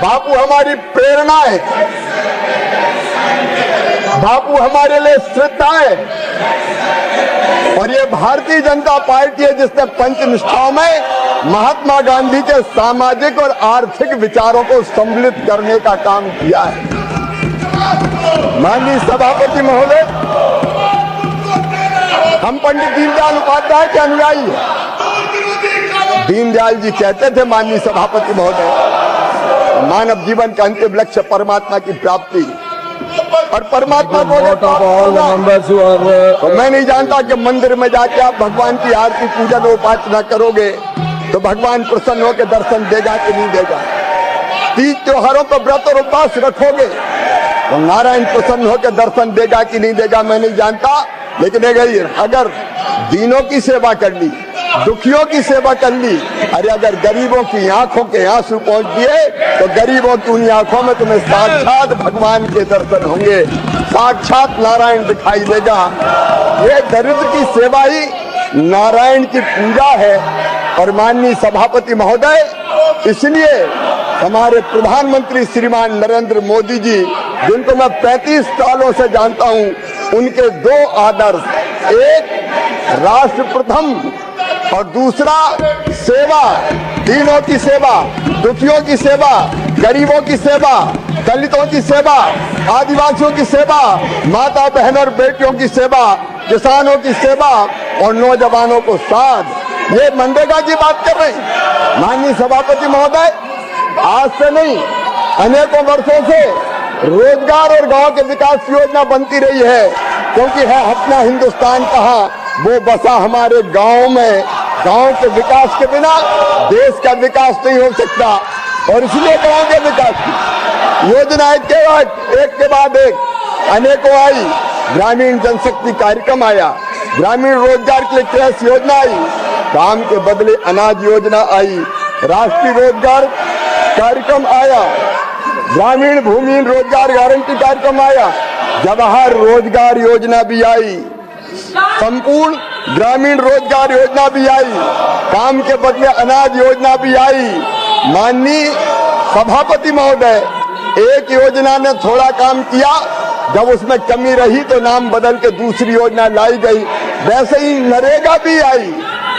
बापू हमारी प्रेरणा है, बापू हमारे लिए श्रद्धा है। और ये भारतीय जनता पार्टी है जिसने पंचनिष्ठाओं में महात्मा गांधी के सामाजिक और आर्थिक विचारों को सम्मिलित करने का काम किया है। माननीय सभापति महोदय, हम पंडित दीनदयाल उपाध्याय के अनुयायी हैं। दीनदयाल जी कहते थे, माननीय सभापति महोदय, मानव जीवन का अंतिम लक्ष्य परमात्मा की प्राप्ति, और परमात्मा को Vote of all the members who are तो मैं नहीं जानता कि मंदिर में जाके आप भगवान की आरती पूजन उपासना करोगे तो भगवान प्रसन्न होकर दर्शन देगा कि नहीं देगा। तीज त्योहारों पर व्रत और उपवास रखोगे तो नारायण प्रसन्न होकर दर्शन देगा कि नहीं देगा, मैं नहीं जानता। लेकिन अगर दीनों की सेवा कर ली, दुखियों की सेवा कर ली, अरे अगर गरीबों की आंखों के आंसू पहुंच दिए तो गरीबों की उन आंखों में तुम्हें साक्षात भगवान के दर्शन होंगे, साक्षात नारायण दिखाई देगा। ये दरिद्र की सेवा ही नारायण की पूजा है। और माननीय सभापति महोदय, इसलिए हमारे प्रधानमंत्री श्रीमान नरेंद्र मोदी जी, जिनको मैं 35 सालों से जानता हूं, उनके दो आदर्श, एक राष्ट्र प्रथम और दूसरा सेवा, दीनों की सेवा, दुखियों की सेवा, गरीबों की सेवा, दलितों की सेवा, आदिवासियों की सेवा, माता बहन और बेटियों की सेवा। किसानों की सेवा और नौजवानों को साथ। ये मनरेगा की बात कर रहे हैं माननीय सभापति महोदय। आज से नहीं, अनेकों वर्षों से रोजगार और गांव के विकास की योजना बनती रही है, क्योंकि है अपना हिंदुस्तान कहाँ, वो बसा हमारे गांव में। गांव के विकास के बिना देश का विकास नहीं हो सकता, और इसलिए गांव के विकास की योजना एक के बाद एक अनेकों आई। ग्रामीण जनशक्ति कार्यक्रम आया, ग्रामीण रोजगार के लिए क्रैश योजना आई, काम के बदले अनाज योजना आई, राष्ट्रीय रोजगार कार्यक्रम आया, ग्रामीण भूमिहीन रोजगार गारंटी कार्यक्रम आया, जवाहर रोजगार योजना भी आई, संपूर्ण ग्रामीण रोजगार योजना भी आई, काम के बदले अनाज योजना भी आई। माननीय सभापति महोदय, एक योजना ने थोड़ा काम किया, जब उसमें कमी रही तो नाम बदल के दूसरी योजना लाई गई। वैसे ही नरेगा भी आई।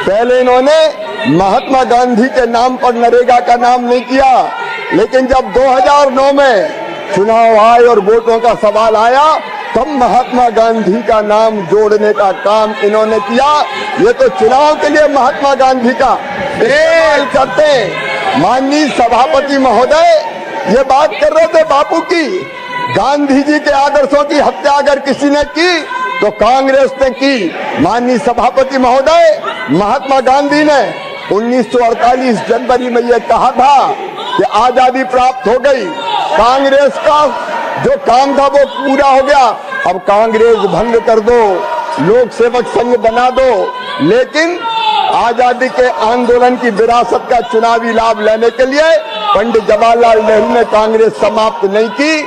पहले इन्होंने महात्मा गांधी के नाम पर नरेगा का नाम नहीं किया, लेकिन जब 2009 में चुनाव आए और वोटों का सवाल आया, तब महात्मा गांधी का नाम जोड़ने का काम इन्होंने किया। ये तो चुनाव के लिए महात्मा गांधी का इस्तेमाल करते हैं। माननीय सभापति महोदय, ये बात कर रहे थे बापू की, गांधी जी के आदर्शों की हत्या अगर किसी ने की तो कांग्रेस ने की। माननीय सभापति महोदय, महात्मा गांधी ने 1948 जनवरी में यह कहा था कि आजादी प्राप्त हो गई, कांग्रेस का जो काम था वो पूरा हो गया, अब कांग्रेस भंग कर दो, लोक सेवक संघ बना दो। लेकिन आजादी के आंदोलन की विरासत का चुनावी लाभ लेने के लिए पंडित जवाहरलाल नेहरू ने कांग्रेस समाप्त नहीं की,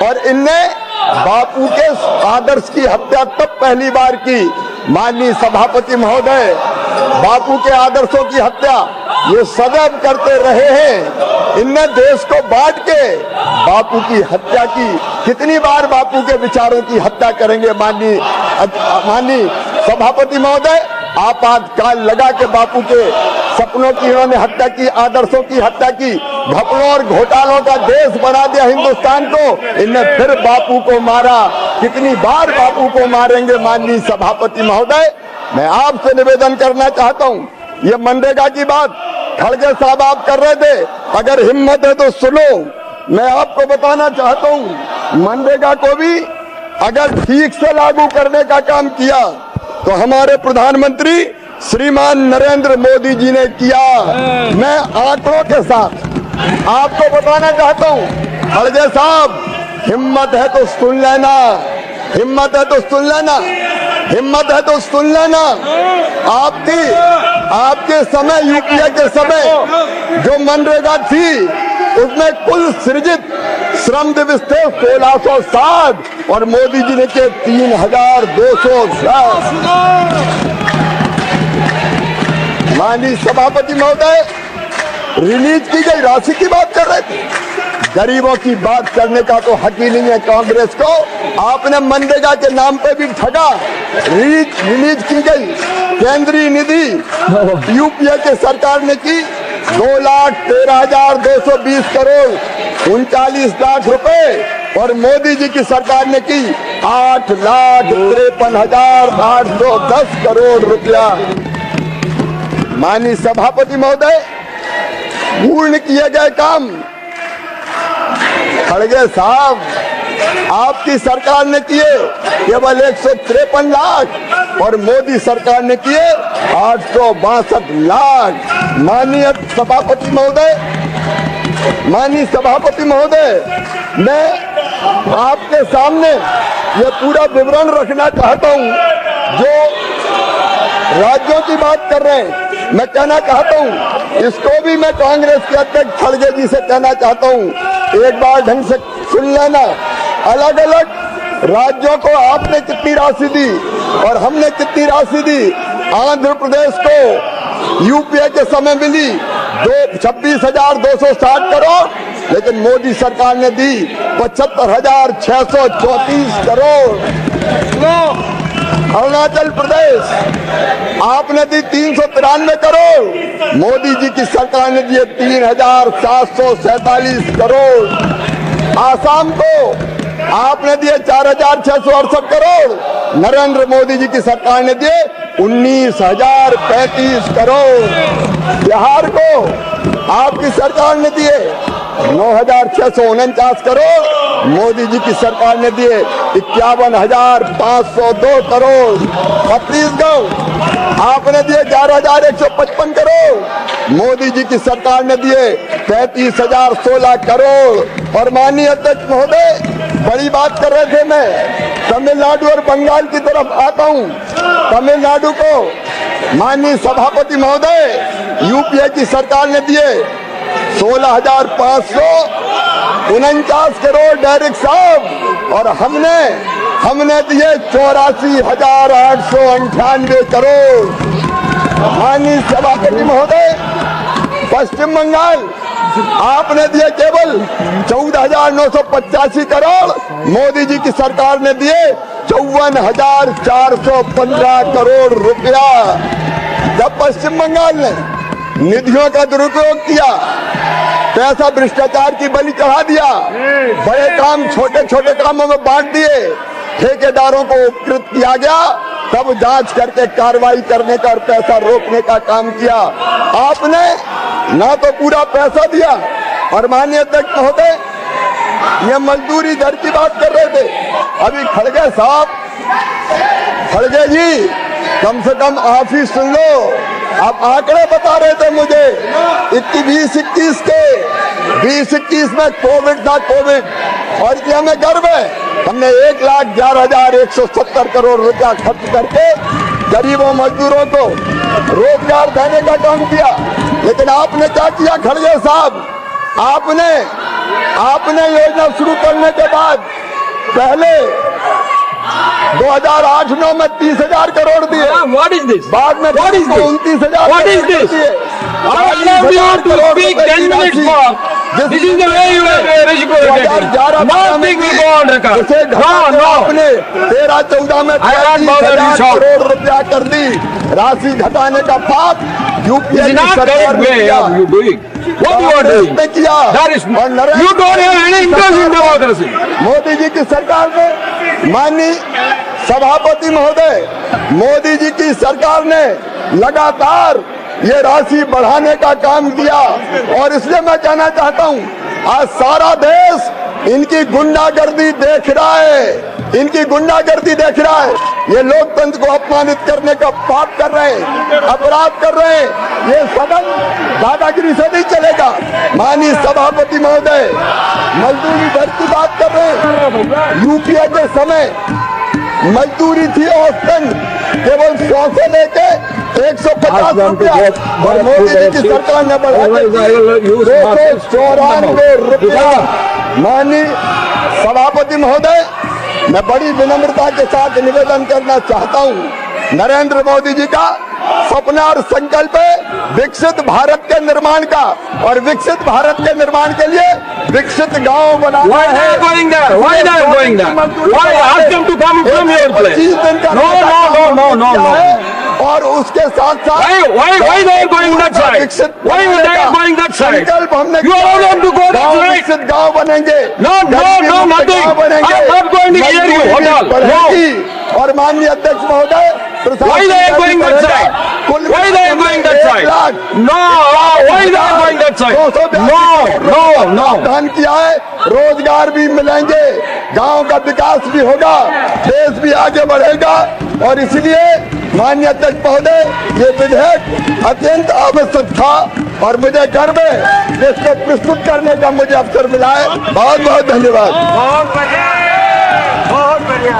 और इनने बापू के आदर्श की हत्या तब पहली बार की। माननीय सभापति महोदय, बापू के आदर्शों की हत्या ये सदैव करते रहे हैं। इनने देश को बांट के बापू की हत्या की। कितनी बार बापू के विचारों की हत्या करेंगे माननीय सभापति महोदय? आपातकाल लगा के बापू के सपनों की इन्होंने हत्या की, आदर्शों की हत्या की, घपलों और घोटालों का देश बना दिया हिंदुस्तान को। इनने फिर बापू को मारा। कितनी बार बापू को मारेंगे माननीय सभापति महोदय? मैं आपसे निवेदन करना चाहता हूँ, ये मनरेगा की बात खड़गे साहब आप कर रहे थे, अगर हिम्मत है तो सुनो। मैं आपको बताना चाहता हूँ, मनरेगा को भी अगर ठीक से लागू करने का काम किया तो हमारे प्रधानमंत्री श्रीमान नरेंद्र मोदी जी ने किया। मैं आंकड़ों के साथ आपको बताना चाहता हूँ, खड़गे साहब, हिम्मत है तो सुन लेना, हिम्मत है तो सुन लेना, हिम्मत है तो सुन लेना। आपके समय, यूपीए के समय जो मनरेगा थी, उसमें कुल सृजित श्रम दिवस थे 1660 और मोदी जी ने के 3210। माननीय सभापति महोदय, रिलीज की गई राशि की बात कर रहे थे, गरीबों की बात करने का तो हक ही नहीं है कांग्रेस को। आपने मनरेगा के नाम पे भी ठगा। रिलीज की गई केंद्रीय निधि यूपीए के सरकार ने की 2,13,220 करोड़ 39 लाख रुपए, और मोदी जी की सरकार ने की 8,53,810 करोड़ रुपया। माननीय सभापति महोदय, पूर्ण किए गए काम खड़गे साहब आपकी सरकार ने किए केवल 153 लाख, और मोदी सरकार ने किए 862 लाख। माननीय सभापति महोदय, मैं आपके सामने ये पूरा विवरण रखना चाहता हूँ। जो राज्यों की बात कर रहे हैं, मैं कहना चाहता हूँ, इसको भी मैं कांग्रेस के अध्यक्ष खड़गे जी से कहना चाहता हूँ, एक बार ढंग से सुन लेना। अलग अलग राज्यों को आपने कितनी राशि दी और हमने कितनी राशि दी। आंध्र प्रदेश को यूपीए के समय मिली 26,260 करोड़, लेकिन मोदी सरकार ने दी 75,634 करोड़। अरुणाचल प्रदेश आपने दी 393 करोड़, मोदी जी की सरकार ने दिए 3,747 करोड़। आसाम को आपने दिए 4,668 करोड़, नरेंद्र मोदी जी की सरकार ने दिए 19,035 करोड़। बिहार को आपकी सरकार ने दिए 9,649 करोड़, मोदी जी की सरकार ने दिए 51,502 करोड़। छत्तीसगढ़ आपने दिए 11,155 करोड़, मोदी जी की सरकार ने दिए 35,016 करोड़। और माननीय अध्यक्ष महोदय, बड़ी बात कर रहे थे, मैं तमिलनाडु और बंगाल की तरफ आता हूं। तमिलनाडु को माननीय सभापति महोदय यूपीए की सरकार ने दिए 16,549 करोड़ डायरेक्ट साहब, और हमने दिए 84,898 करोड़। माननीय सभापति महोदय, पश्चिम बंगाल आपने दिए केवल 14,985 करोड़, मोदी जी की सरकार ने दिए 54,415 करोड़ रुपया। जब पश्चिम बंगाल ने निधियों का दुरुपयोग किया, पैसा भ्रष्टाचार की बलि चढ़ा दिया, बड़े काम छोटे छोटे कामों में बांट दिए, ठेकेदारों को उपकृत किया गया, तब जांच करके कार्रवाई करने का और पैसा रोकने का काम किया। आपने ना तो पूरा पैसा दिया, और माननीय अध्यक्ष महोदय, ये मजदूरी दर की बात कर रहे थे अभी खड़गे साहब। खड़गे जी, कम से कम आप ही सुन लो, आप आंकड़े बता रहे थे मुझे 20-21 के, 20-21 में कोविड था, कोविड, और ये हमें गर्व है, हमने 1,11,170 करोड़ रुपया खर्च करके गरीबों मजदूरों को रोजगार देने का काम किया। लेकिन आपने क्या किया खड़गे साहब? आपने योजना शुरू करने के बाद पहले 2008-9 में 30,000 करोड़ दिए, What is this? बाद में 29,000 What is this? I allow you to speak 10 minutes more. This is the way you are reciprocating. Nothing will go on record. No. आपने 13-14 में 30,000 करोड़ रुपया कर दी। राशि घटाने का पाप यूपीए की सरकार ने किया। What you are doing? किया। That is, you don't have any interest in democracy. Modi ji की सरकार ने, माननीय सभापति महोदय, मोदी जी की सरकार ने लगातार ये राशि बढ़ाने का काम किया। और इसलिए मैं कहना चाहता हूं, आज सारा देश इनकी गुंडागर्दी देख रहा है, इनकी गुंडागर्दी देख रहा है। ये लोकतंत्र को अपमानित करने का पाप कर रहे हैं, अपराध कर रहे हैं। ये सदन दादागिरी से नहीं चलेगा। माननीय सभापति महोदय, मजदूरी दर की बात कर रहे हैं। यूपीए के समय मजदूरी थी औसतन केवल 100 से लेके 150 रुपया, और मोदी जी की सरकार ने बढ़ा के 294 रुपया। माननीय सभापति महोदय, मैं बड़ी विनम्रता के साथ निवेदन करना चाहता हूं, नरेंद्र मोदी जी का सपना और संकल्प है विकसित भारत के निर्माण का, और विकसित भारत के निर्माण के लिए विकसित गांव बनाना Why they are going there? Why they are going there? Why ask them to come from your place? 25 दिन का No. और उसके साथ साथ Why they are going that side? Why they are going that side? संकल्प हमने You allow them to go that side? विकसित गांव बनेंगे। No, nothing. I'm not going to hear you. Hold on. No. और माननीय अध्यक्ष महोदय, Why they are going that side? Why they are going that side? No. Why they are going that side? No. दान किया है, रोजगार भी मिलेंगे, गांव का विकास भी होगा, देश भी आगे बढ़ेगा। और इसलिए माननीय अध्यक्ष महोदय, ये विधेयक अत्यंत आवश्यक था, और मुझे गर्व है कि इसको प्रस्तुत करने का मुझे अवसर मिला है। बहुत बहुत धन्यवाद। बहुत बढ़िया।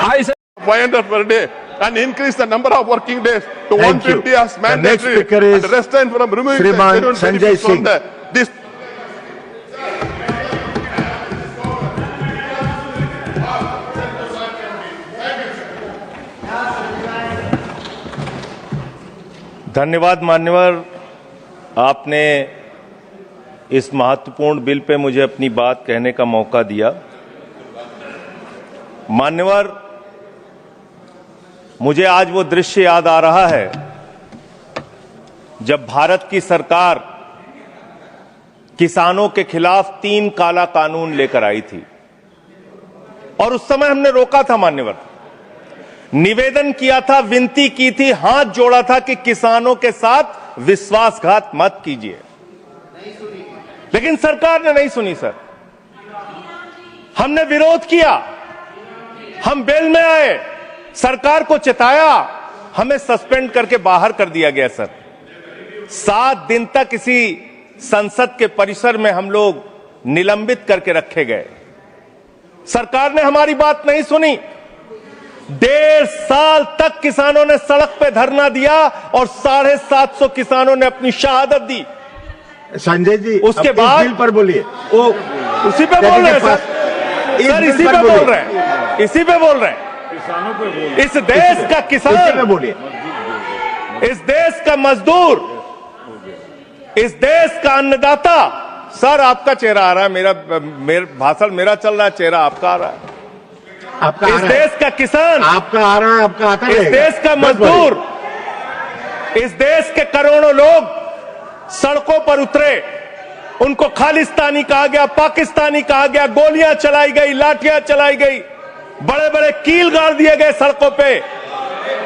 I say 500 per day and increase the number of working days to Thank 120 you. as The next mandatory, speaker is and restrain from removing the Shriman genuine Sanjay benefits from Singh. this. धन्यवाद मान्यवर, आपने इस महत्वपूर्ण बिल पे मुझे अपनी बात कहने का मौका दिया। मान्यवर, मुझे आज वो दृश्य याद आ रहा है जब भारत की सरकार किसानों के खिलाफ 3 काला कानून लेकर आई थी और उस समय हमने रोका था मान्यवर, निवेदन किया था, विनती की थी, हाथ जोड़ा था कि किसानों के साथ विश्वासघात मत कीजिए, लेकिन सरकार ने नहीं सुनी सर। हमने विरोध किया, हम बेल में आए, सरकार को चिताया, हमें सस्पेंड करके बाहर कर दिया गया सर। 7 दिन तक इसी संसद के परिसर में हम लोग निलंबित करके रखे गए। सरकार ने हमारी बात नहीं सुनी। 1.5 साल तक किसानों ने सड़क पे धरना दिया और 750 किसानों ने अपनी शहादत दी। संजय जी, उसके बाद बिल पर बोलिए। वो उसी पे बोल रहे हैं सर, इसी पे बोल रहे हैं, इसी पे बोल रहे हैं। इस देश का किसान, बोलिए, इस देश का मजदूर, इस देश का अन्नदाता। सर आपका चेहरा आ रहा है, मेरा भाषण मेरा चल रहा है, चेहरा आपका आ रहा है। आपका इस देश का किसान, आपका आ रहा है, आपका आता इस रहेगा। देश का मजदूर, इस देश के करोड़ों लोग सड़कों पर उतरे, उनको खालिस्तानी कहा गया, पाकिस्तानी कहा गया, गोलियां चलाई गई, लाठियां चलाई गई, बड़े बड़े कील गाड़ दिए गए सड़कों पे।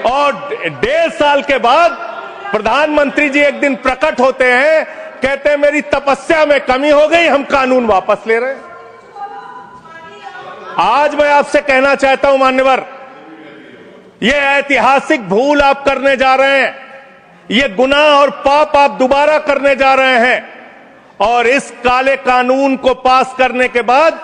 और 1.5 साल के बाद प्रधानमंत्री जी एक दिन प्रकट होते हैं, कहते हैं मेरी तपस्या में कमी हो गई, हम कानून वापस ले रहे हैं। आज मैं आपसे कहना चाहता हूं मान्यवर, यह ऐतिहासिक भूल आप करने जा रहे हैं, यह गुनाह और पाप आप दोबारा करने जा रहे हैं। और इस काले कानून को पास करने के बाद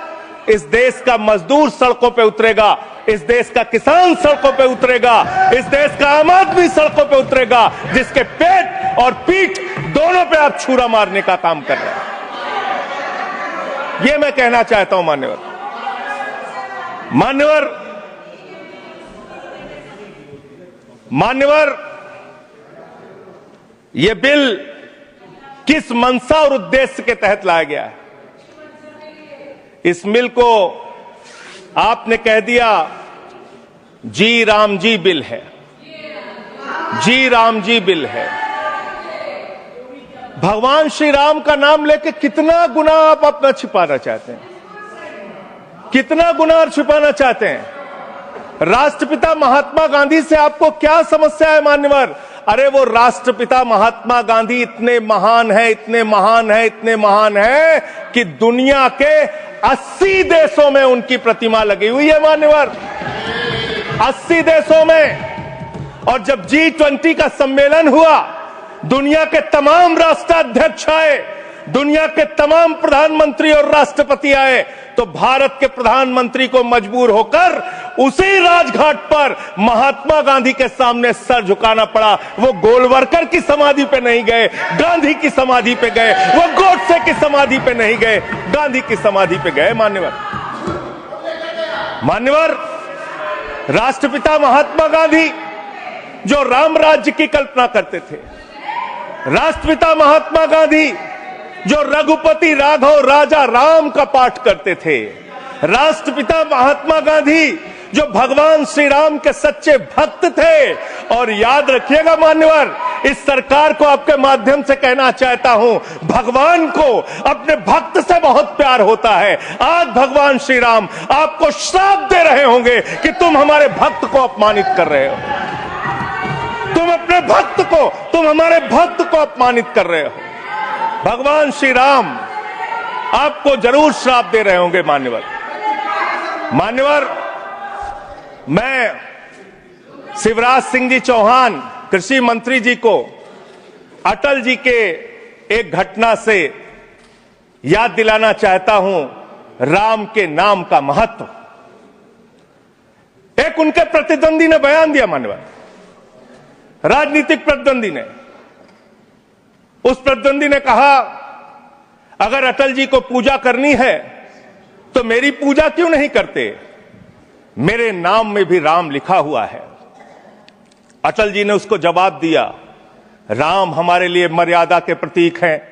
इस देश का मजदूर सड़कों पे उतरेगा, इस देश का किसान सड़कों पे उतरेगा, इस देश का आम आदमी सड़कों पे उतरेगा, जिसके पेट और पीठ दोनों पे आप छुरा मारने का काम कर रहे हैं। यह मैं कहना चाहता हूं मान्यवर। मान्यवर, यह बिल किस मंशा और उद्देश्य के तहत लाया गया है? इस बिल को आपने कह दिया जी राम जी बिल है, जी राम जी बिल है। भगवान श्री राम का नाम लेके कितना गुनाह आप अपना छिपाना चाहते हैं, कितना गुनाह छिपाना चाहते हैं? राष्ट्रपिता महात्मा गांधी से आपको क्या समस्या है मान्यवर? अरे वो राष्ट्रपिता महात्मा गांधी इतने महान है, इतने महान है, इतने महान है कि दुनिया के 80 देशों में उनकी प्रतिमा लगी हुई है मान्यवर, 80 देशों में। और जब G20 का सम्मेलन हुआ, दुनिया के तमाम राष्ट्राध्यक्ष आए, दुनिया के तमाम प्रधानमंत्री और राष्ट्रपति आए, तो भारत के प्रधानमंत्री को मजबूर होकर उसी राजघाट पर महात्मा गांधी के सामने सर झुकाना पड़ा। वो गोलवरकर की समाधि पे नहीं गए, गांधी की समाधि पे गए। वो गोडसे की समाधि पे नहीं गए, गांधी की समाधि पे गए मान्यवर। राष्ट्रपिता महात्मा गांधी जो राम राज्य की कल्पना करते थे, राष्ट्रपिता महात्मा गांधी जो रघुपति राघव राजा राम का पाठ करते थे, राष्ट्रपिता महात्मा गांधी जो भगवान श्री राम के सच्चे भक्त थे। और याद रखिएगा मान्यवर, इस सरकार को आपके माध्यम से कहना चाहता हूं, भगवान को अपने भक्त से बहुत प्यार होता है। आज भगवान श्री राम आपको श्राप दे रहे होंगे कि तुम हमारे भक्त को अपमानित कर रहे हो, तुम अपने भक्त को, तुम हमारे भक्त को अपमानित कर रहे हो। भगवान श्री राम आपको जरूर श्राप दे रहे होंगे मान्यवर। मैं शिवराज सिंह जी चौहान कृषि मंत्री जी को अटल जी के एक घटना से याद दिलाना चाहता हूं, राम के नाम का महत्व। एक उनके प्रतिद्वंदी ने बयान दिया मान्यवर, राजनीतिक प्रतिद्वंदी ने। उस प्रतिद्वंदी ने कहा अगर अटल जी को पूजा करनी है तो मेरी पूजा क्यों नहीं करते, मेरे नाम में भी राम लिखा हुआ है। अटल जी ने उसको जवाब दिया, राम हमारे लिए मर्यादा के प्रतीक हैं,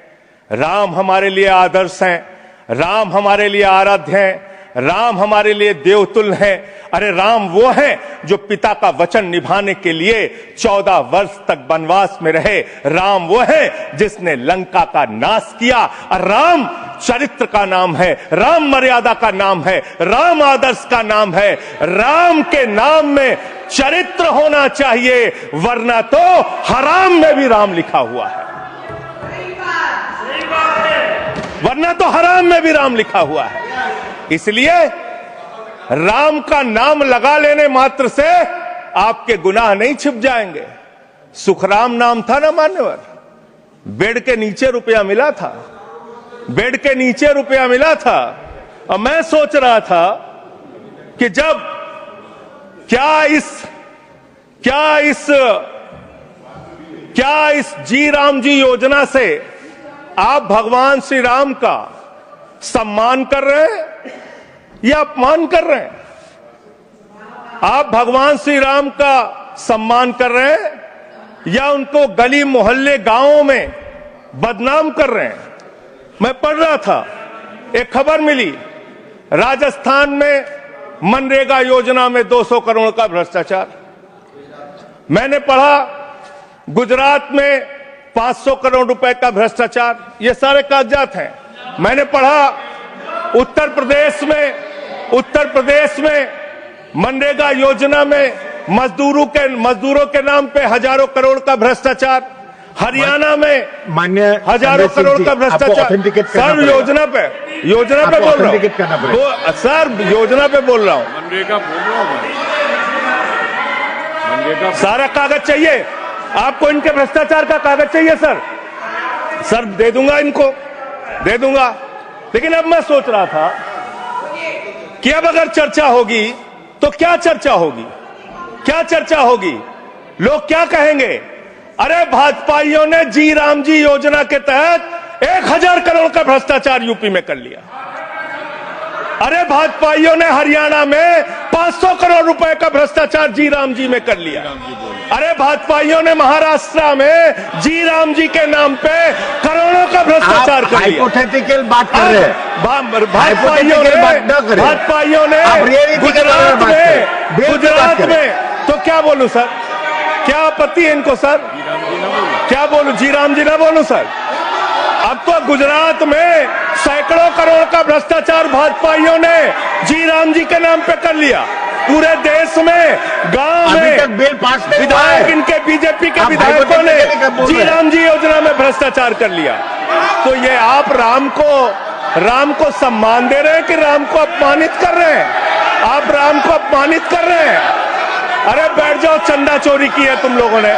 राम हमारे लिए आदर्श हैं, राम हमारे लिए आराध्य हैं, राम हमारे लिए देवतुल्य हैं। अरे राम वो हैं जो पिता का वचन निभाने के लिए 14 वर्ष तक वनवास में रहे। राम वो हैं जिसने लंका का नाश किया। और राम चरित्र का नाम है, राम मर्यादा का नाम है, राम आदर्श का नाम है। राम के नाम में चरित्र होना चाहिए, वरना तो हराम में भी राम लिखा हुआ है, वरना तो हराम में भी राम लिखा हुआ है। इसलिए राम का नाम लगा लेने मात्र से आपके गुनाह नहीं छिप जाएंगे। सुखराम नाम था ना मान्यवर, बेड के नीचे रुपया मिला था, बेड के नीचे रुपया मिला था। और मैं सोच रहा था कि जब क्या इस जी राम जी योजना से आप भगवान श्री राम का सम्मान कर रहे हैं या अपमान कर रहे हैं? आप भगवान श्री राम का सम्मान कर रहे हैं या उनको गली मोहल्ले गांवों में बदनाम कर रहे हैं? मैं पढ़ रहा था, एक खबर मिली, राजस्थान में मनरेगा योजना में 200 करोड़ का भ्रष्टाचार। मैंने पढ़ा गुजरात में 500 करोड़ रुपए का भ्रष्टाचार। ये सारे कागजात हैं। मैंने पढ़ा उत्तर प्रदेश में मनरेगा योजना में मजदूरों के नाम पे हजारों करोड़ का भ्रष्टाचार। हरियाणा में मान्य हजारों करोड़ का भ्रष्टाचार। सर योजना पे बोल रहा हूँ, सर योजना पे बोल रहा हूँ। सारा कागज चाहिए आपको, इनके भ्रष्टाचार का कागज चाहिए सर दे दूंगा, इनको दे दूंगा। लेकिन अब मैं सोच रहा था कि अब अगर चर्चा होगी तो क्या चर्चा होगी? लोग क्या कहेंगे? अरे भाजपाइयों ने जी राम जी योजना के तहत 1000 करोड़ का भ्रष्टाचार यूपी में कर लिया। अरे भाजपाइयों ने हरियाणा में 500 करोड़ रुपए का भ्रष्टाचार जी राम जी में कर लिया। अरे भाजपाइयों ने महाराष्ट्र में जी राम जी के नाम पे करोड़ों का भ्रष्टाचार कर लिया। हाइपोथेटिकल बात कर रहे हैं। भाजपाइयों ने गुजरात में तो क्या बोलूं सर? क्या आपत्ति है इनको सर? क्या बोलूं? जी राम जी ना बोलूं सर? अब तो गुजरात में सैकड़ों करोड़ का भ्रष्टाचार भाजपाइयों ने जी राम जी के नाम पे कर लिया। पूरे देश में गांव में बिल पास नहीं हुआ विधायक है। इनके बीजेपी के विधायकों ने जी राम जी योजना में भ्रष्टाचार कर लिया। तो ये आप राम को सम्मान दे रहे हैं कि राम को अपमानित कर रहे हैं? आप राम को अपमानित कर रहे हैं। अरे बैठ जाओ, चंदा चोरी की है तुम लोगों ने,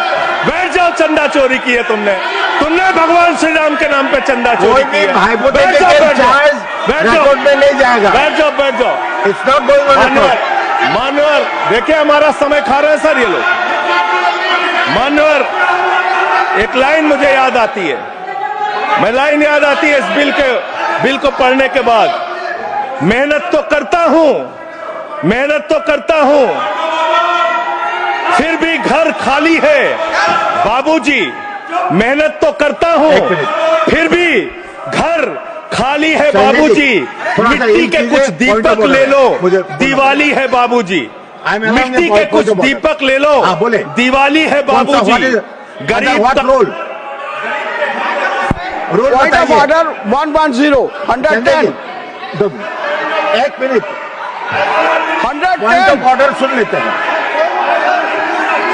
बैठ जाओ, चंदा चोरी की है तुमने भगवान श्री राम के नाम पे चंदा चोरी की है। बैठ जाओ, नहीं जाएगा। बैठ जाओ। It's not going on. मानवर देखिए हमारा समय खा रहे हैं सर ये लोग। मानवर, एक लाइन मुझे याद आती है, इस बिल को पढ़ने के बाद। मेहनत तो करता हूं फिर भी घर खाली है बाबूजी। मेहनत तो करता हूं फिर भी घर खाली है बाबूजी। मिट्टी के कुछ दीपक ले लो, दिवाली है बाबूजी। मिट्टी के कुछ दीपक ले लो, दिवाली है बाबूजी। गरीब रूल ऑर्डर 110 110 एक मिनट 110 ऑर्डर सुन लेते हैं।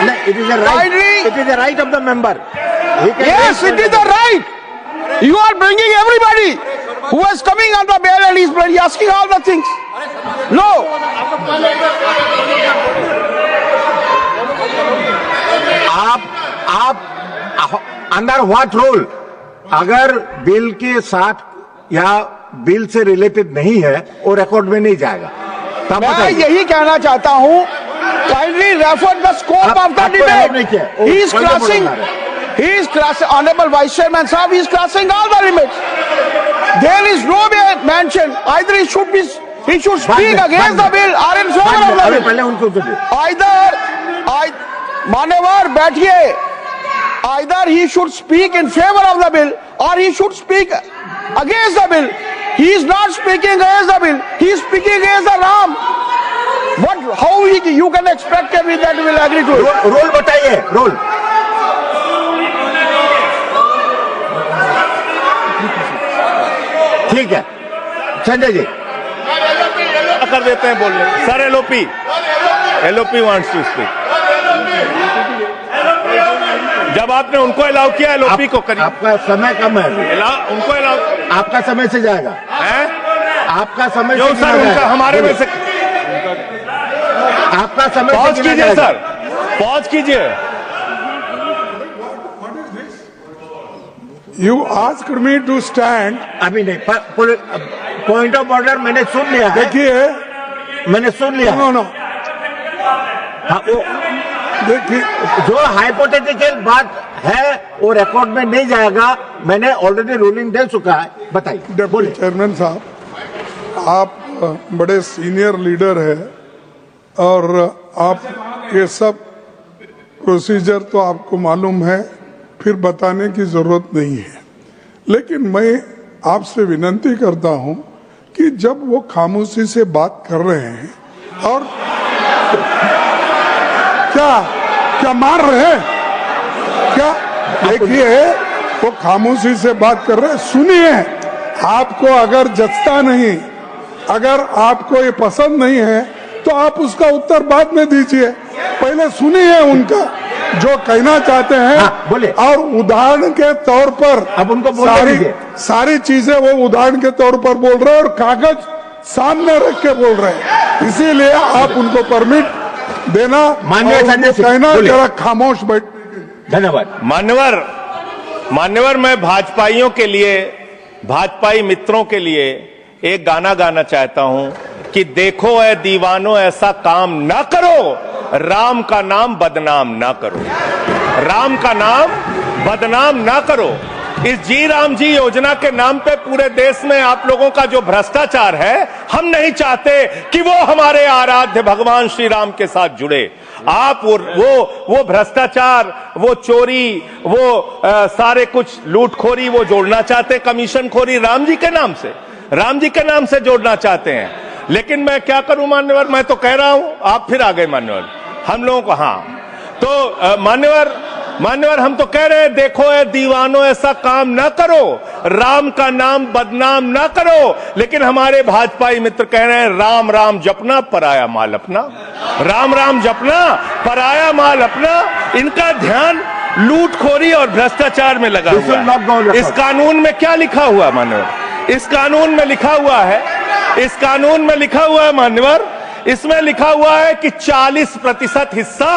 It is a right of the member. Yes, it is the right. You are bringing everybody who is coming on the bail and he's asking all the things. No. आप अंडर व्हाट रूल? अगर बिल के साथ या बिल से रिलेटेड नहीं है वो रिकॉर्ड में नहीं जाएगा। तब मैं यही कहना चाहता हूं, kindly refer the scope of the debate. He is crossing, Honorable Vice Chairman Sahab, he is crossing all the limits. There is no mention either he should speak against the bill or in favor of the bill. पहले उनको Either मान्यवर बैठिए, either he should speak in favor of the bill or he should speak against the bill. He is not speaking against the bill. He is speaking against the Ram. How you can expect that we will agree to it? Role बताइए, रोल। ठीक है, संजय जी कर देते हैं बोलने। Sir LOP wants to speak. जब आपने उनको अलाउ किया, एलओपी को करिए। आपका समय कम है, उनको अलाउ, आपका समय से जाएगा, है आपका समय जो से सर गिना उनका जाएगा। हमारे में से आपका समय पॉज से गिना कीजिए जाएगा। सर, पॉज कीजिए। You asked me to stand. अभी नहीं, पॉइंट ऑफ ऑर्डर मैंने सुन लिया है, देखिए, मैंने सुन लिया। नो हाँ, वो देखिए, जो हाइपोथेटिकल बात है वो रिकॉर्ड में नहीं जाएगा, मैंने ऑलरेडी रूलिंग दे चुका है। बताइए, डिप्टी बोलिए। चेयरमैन साहब, आप बड़े सीनियर लीडर है और आप ये सब प्रोसीजर तो आपको मालूम है, फिर बताने की जरूरत नहीं है। लेकिन मैं आपसे विनती करता हूं कि जब वो खामोशी से बात कर रहे हैं और क्या मार रहे हैं क्या, देखिए वो खामोशी से बात कर रहे हैं, सुनिए। आपको अगर जचता नहीं, अगर आपको ये पसंद नहीं है तो आप उसका उत्तर बाद में दीजिए, पहले सुनिए उनका जो कहना चाहते हैं। हाँ, बोले। और उदाहरण के तौर पर अब उनको बोलने दीजिए। सारी चीजें वो उदाहरण के तौर पर बोल रहे हैं और कागज सामने रख के बोल रहे हैं, इसीलिए आप उनको परमिट देना, माननीय और संजय उनको सिंह, कहना बोलिए। जरा खामोश बैठ। धन्यवाद। मान्यवर मैं भाजपाइयों के लिए, भाजपाई मित्रों के लिए एक गाना गाना चाहता हूं कि देखो ऐ दीवानों ऐसा काम ना करो, राम का नाम बदनाम ना करो, राम का नाम बदनाम ना करो। इस जी राम जी योजना के नाम पे पूरे देश में आप लोगों का जो भ्रष्टाचार है, हम नहीं चाहते कि वो हमारे आराध्य भगवान श्री राम के साथ जुड़े। आप वो भ्रष्टाचार, वो चोरी, वो सारे कुछ लूटखोरी वो जोड़ना चाहते, कमीशन खोरी राम जी के नाम से, राम जी के नाम से जोड़ना चाहते हैं। लेकिन मैं क्या करूं मान्यवर, मैं तो कह रहा हूं, आप फिर आ गए मान्यवर, हम लोगों को। हाँ तो मान्यवर हम तो कह रहे हैं देखो ए दीवानों ऐसा काम ना करो, राम का नाम बदनाम ना करो। लेकिन हमारे भाजपाई मित्र कह रहे हैं राम राम जपना पराया माल अपना, राम राम जपना पराया माल अपना। इनका ध्यान लूटखोरी और भ्रष्टाचार में लगा हुआ है। इस कानून में क्या लिखा हुआ मान्यवर, इस कानून में लिखा हुआ है, इस कानून में लिखा हुआ है मान्यवर, इसमें लिखा हुआ है कि 40% हिस्सा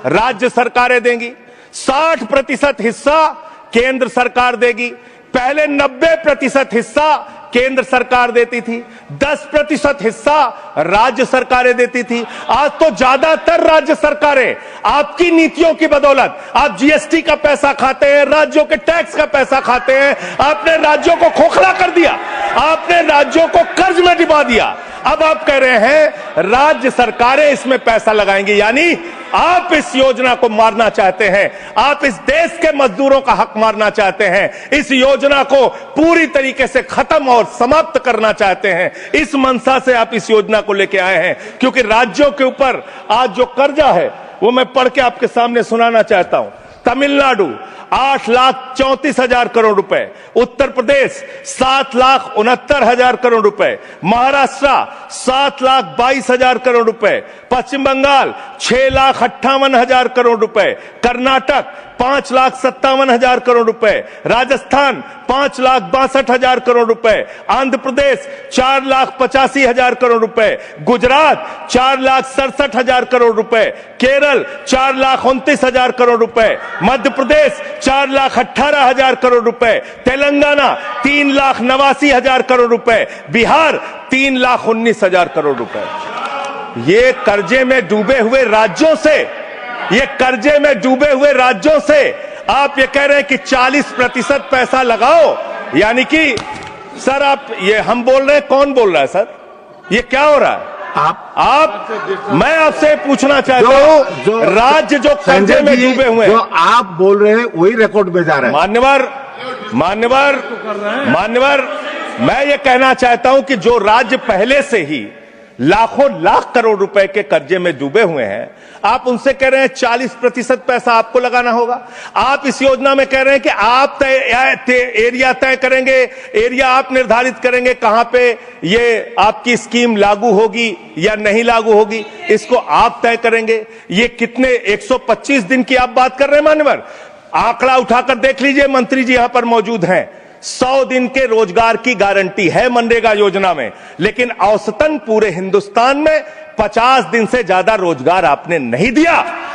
राज्य सरकारें देंगी, 60% हिस्सा केंद्र सरकार देगी। पहले 90% हिस्सा केंद्र सरकार देती थी, 10% हिस्सा राज्य सरकारें देती थी। आज तो ज्यादातर राज्य सरकारें आपकी नीतियों की बदौलत, आप जीएसटी का पैसा खाते हैं, राज्यों के टैक्स का पैसा खाते हैं, आपने राज्यों को खोखला कर दिया, आपने राज्यों को कर्ज में डुबा दिया। अब आप कह रहे हैं राज्य सरकारें इसमें पैसा लगाएंगी, यानी आप इस योजना को मारना चाहते हैं, आप इस देश के मजदूरों का हक मारना चाहते हैं, इस योजना को पूरी तरीके से खत्म और समाप्त करना चाहते हैं। इस मंशा से आप इस योजना को लेके आए हैं, क्योंकि राज्यों के ऊपर आज जो कर्जा है वो मैं पढ़ के आपके सामने सुनाना चाहता हूं। तमिलनाडु 8,34,000 करोड़ रुपए, उत्तर प्रदेश 7,69,000 करोड़ रुपए, महाराष्ट्र 7,22,000 करोड़ रुपए, पश्चिम बंगाल 6,58,000 करोड़ रुपए, कर्नाटक 5,57,000 करोड़ रुपए, राजस्थान 5,62,000 करोड़ रुपए, आंध्र प्रदेश 4,85,000 करोड़ रुपए, गुजरात 4,67,000 करोड़ रुपए, केरल 4,29,000 करोड़ रुपए, मध्य प्रदेश 4,18,000 करोड़ रुपए, तेलंगाना 3,89,000 करोड़ रुपए, बिहार 3,19,000 करोड़ रुपए। ये कर्जे में डूबे हुए राज्यों से, ये कर्जे में डूबे हुए राज्यों से आप ये कह रहे हैं कि 40% पैसा लगाओ, यानी कि सर आप ये हम बोल रहे हैं, कौन बोल रहा है सर, ये क्या हो रहा है? मैं आपसे पूछना चाहता हूं, राज्य जो कर्जे में डूबे हुए हैं, जो आप बोल रहे हैं वही रिकॉर्ड में जा रहा है। मैं ये कहना चाहता हूं कि जो राज्य पहले से ही लाखों लाख करोड़ रुपए के कर्जे में डूबे हुए हैं, आप उनसे कह रहे हैं 40% पैसा आपको लगाना होगा। आप इस योजना में कह रहे हैं कि आप एरिया तय करेंगे, एरिया आप निर्धारित करेंगे कहां पे ये आपकी स्कीम लागू होगी या नहीं लागू होगी, इसको आप तय करेंगे। ये कितने 125 दिन की आप बात कर रहे हैं मान्यवर? आंकड़ा उठाकर देख लीजिए, मंत्री जी यहां पर मौजूद हैं। 100 दिन के रोजगार की गारंटी है मनरेगा योजना में, लेकिन औसतन पूरे हिंदुस्तान में 50 दिन से ज्यादा रोजगार आपने नहीं दिया।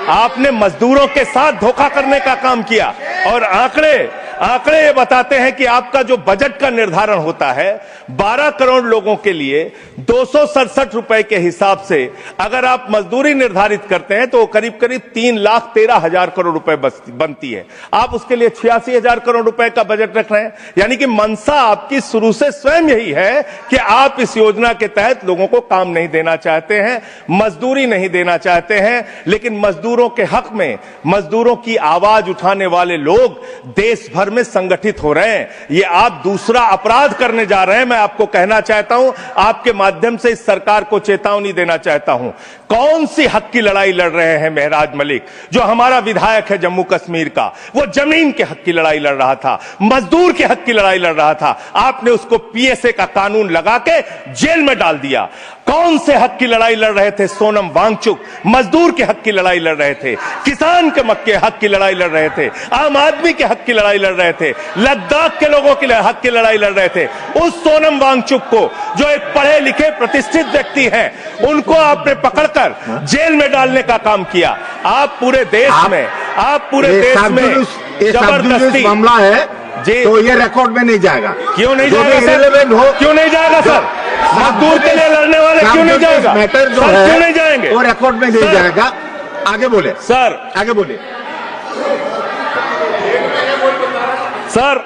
आपने मजदूरों के साथ धोखा करने का काम किया। और आंकड़े ये बताते हैं कि आपका जो बजट का निर्धारण होता है 12 करोड़ लोगों के लिए 267 रुपए के हिसाब से अगर आप मजदूरी निर्धारित करते हैं तो करीब करीब 3,13,000 करोड़ रुपए बनती है। आप उसके लिए 86,000 करोड़ रुपए का बजट रख रहे हैं। यानी कि मंशा आपकी शुरू से स्वयं यही है कि आप इस योजना के तहत लोगों को काम नहीं देना चाहते हैं, मजदूरी नहीं देना चाहते हैं। लेकिन मजदूरों के हक में मजदूरों की आवाज उठाने वाले लोग देश भर में संगठित हो रहे हैं। ये आप दूसरा अपराध करने जा रहे हैं। मैं आपको कहना चाहता हूं, आपके माध्यम से इस सरकार को चेतावनी देना चाहता हूं। कौन सी हक की लड़ाई लड़ रहे हैं महराज मलिक? जो हमारा विधायक है जम्मू कश्मीर का, वो जमीन के हक की लड़ाई लड़ रहा था, मजदूर के हक की लड़ाई लड़ रहा था। आपने उसको पीएसए का कानून लगा के जेल में डाल दिया। कौन से हक की लड़ाई लड़ रहे थे? सोनम वांगचुक मजदूर के हक की लड़ाई लड़ रहे थे, किसान के हक की लड़ाई लड़ रहे थे, आम आदमी के हक की लड़ाई लड़ रहे थे, लद्दाख के लोगों के हक की लड़ाई लड़ रहे थे। उस सोनम वांगचुक को, जो एक पढ़े लिखे प्रतिष्ठित व्यक्ति हैं, उनको आपने पकड़कर जेल में डालने का काम किया। आप पूरे देश में जबरदस्ती मामला है जी, तो ये रिकॉर्ड में नहीं जाएगा। क्यों नहीं जाएगा सर? क्यों नहीं जाएगा सर? मजदूर के लिए लड़ने वाले क्यों नहीं जाएगा? मैटर जो सर है क्यों नहीं जाएंगे? वो रिकॉर्ड में नहीं जाएगा। आगे बोले सर, आगे बोले सर।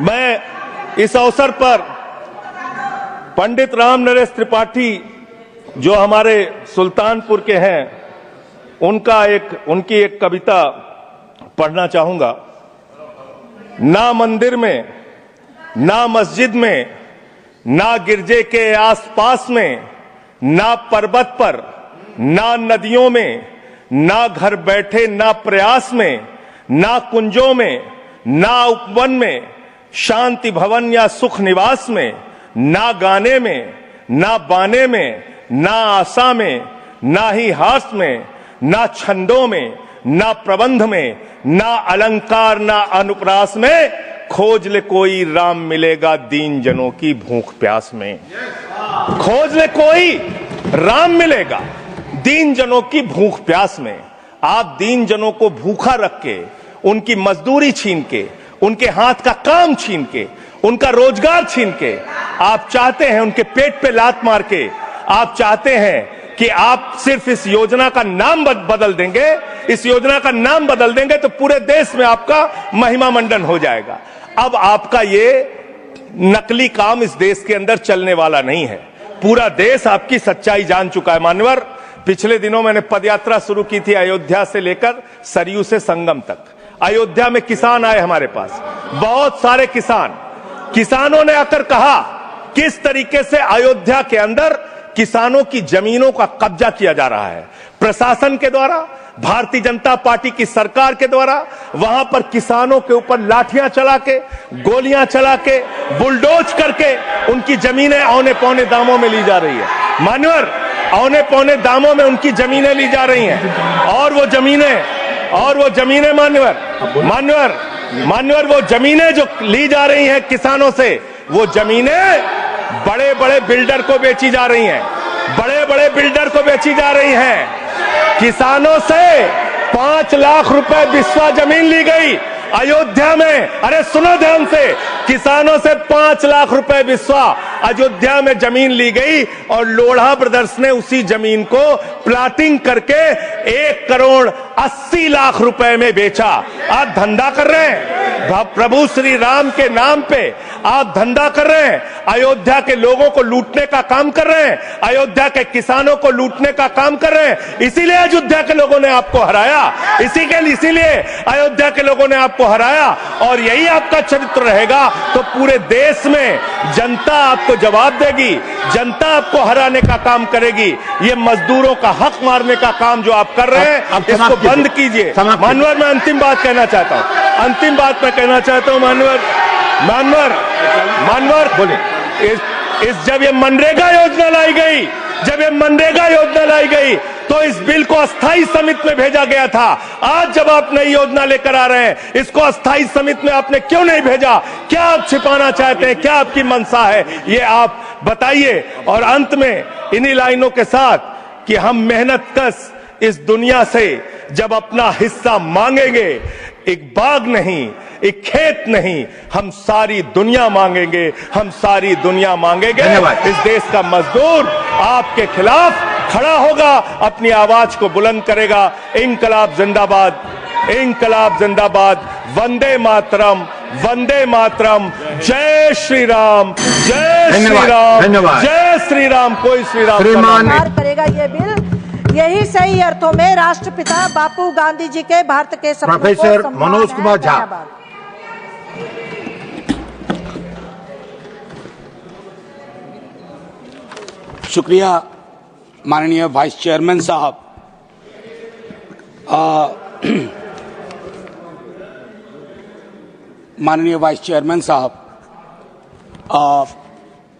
मैं इस अवसर पर पंडित राम नरेश त्रिपाठी जो हमारे सुल्तानपुर के हैं, उनकी एक कविता पढ़ना चाहूंगा। ना मंदिर में, ना मस्जिद में, ना गिरजे के आसपास में, ना पर्वत पर, ना नदियों में, ना घर बैठे, ना प्रयास में, ना कुंजों में, ना उपवन में, शांति भवन या सुख निवास में, ना गाने में, ना बाने में, ना आशा में, ना ही हास में, ना छंदों में, ना प्रबंध में, ना अलंकार, ना अनुप्रास में, खोज ले कोई राम मिलेगा दीन जनों की भूख प्यास में। खोज ले कोई राम मिलेगा दीन जनों की भूख प्यास में। आप दीन जनों को भूखा रख के, उनकी मजदूरी छीन के, उनके हाथ का काम छीन के, उनका रोजगार छीन के, आप चाहते हैं उनके पेट पे लात मार के, आप चाहते हैं कि आप सिर्फ इस योजना का नाम बदल देंगे, इस योजना का नाम बदल देंगे तो पूरे देश में आपका महिमा मंडन हो जाएगा। अब आपका ये नकली काम इस देश के अंदर चलने वाला नहीं है। पूरा देश आपकी सच्चाई जान चुका है मान्यवर। पिछले दिनों मैंने पदयात्रा शुरू की थी अयोध्या से लेकर सरयू से संगम तक। अयोध्या में किसान आए हमारे पास, बहुत सारे किसानों ने आकर कहा किस तरीके से अयोध्या के अंदर किसानों की जमीनों का कब्जा किया जा रहा है प्रशासन के द्वारा, भारतीय जनता पार्टी की सरकार के द्वारा। वहां पर किसानों के ऊपर लाठियां चला के, गोलियां चला के, बुलडोज करके उनकी जमीनें औने पौने दामों में ली जा रही है मान्यवर। औने पौने दामों में उनकी जमीनें ली जा रही हैं। और वो जमीनें मान्यवर वो जमीनें जो ली जा रही हैं किसानों से, वो जमीनें बड़े बड़े बिल्डर को बेची जा रही हैं, किसानों से 5 लाख रुपए बिस्वा जमीन ली गई अयोध्या में। अरे सुनो ध्यान से, किसानों से 5 लाख रुपए बिस्वा अयोध्या में जमीन ली गई और लोढ़ा ब्रदर्स ने उसी जमीन को प्लाटिंग करके 1 करोड़ 80 लाख रुपए में बेचा। आप धंधा कर रहे हैं। प्रभु श्री राम के नाम पे आप धंधा कर रहे हैं, अयोध्या के लोगों को लूटने का काम कर रहे हैं, अयोध्या के किसानों को लूटने का काम कर रहे हैं। इसीलिए अयोध्या के लोगों ने आपको हराया, इसीलिए अयोध्या के लोगों ने आपको हराया। और यही आपका चरित्र रहेगा तो पूरे देश में जनता आपको जवाब देगी, जनता आपको हराने का काम करेगी। ये मजदूरों का हक मारने का काम जो आप कर रहे हैं, इसको बंद कीजिए। मानवर, मैं अंतिम बात कहना चाहता हूं, अंतिम बात मैं कहना चाहता हूं। मानवर बोले, जब ये मनरेगा योजना लाई गई, तो इस बिल को अस्थायी समिति में भेजा गया था। आज जब आप नई योजना लेकर आ रहे हैं, इसको अस्थायी समिति में आपने क्यों नहीं भेजा? क्या आप छिपाना चाहते हैं? क्या आपकी मंशा है? ये आप बताइए। और अंत में इन्हीं लाइनों के साथ कि हम मेहनत कश इस दुनिया से जब अपना हिस्सा मांगेंगे, एक बाग नहीं, एक खेत नहीं, हम सारी दुनिया मांगेंगे, हम सारी दुनिया मांगेंगे। इस देश का मजदूर आपके खिलाफ खड़ा होगा, अपनी आवाज को बुलंद करेगा। इंकलाब जिंदाबाद, इंकलाब जिंदाबाद, वंदे मातरम, वंदे मातरम, जय श्री राम, जय श्री राम, जय श्री राम। कोई श्री राम करेगा ये बिल, यही सही अर्थों में राष्ट्रपिता बापू गांधी जी के भारत के सपनों को प्रोफेसर मनोज कुमार झा। शुक्रिया माननीय वाइस चेयरमैन साहब। माननीय वाइस चेयरमैन साहब,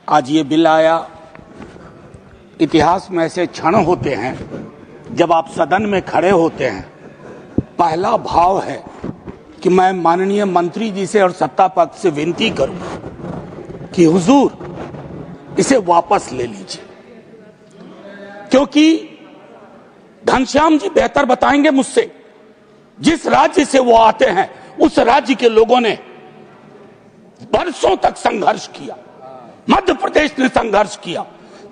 आज ये बिल आया। इतिहास में ऐसे क्षण होते हैं जब आप सदन में खड़े होते हैं, पहला भाव है कि मैं माननीय मंत्री जी से और सत्ता पक्ष से विनती करूं कि हुजूर इसे वापस ले लीजिए, क्योंकि घनश्याम जी बेहतर बताएंगे मुझसे। जिस राज्य से वो आते हैं, उस राज्य के लोगों ने बरसों तक संघर्ष किया। मध्य प्रदेश ने संघर्ष किया,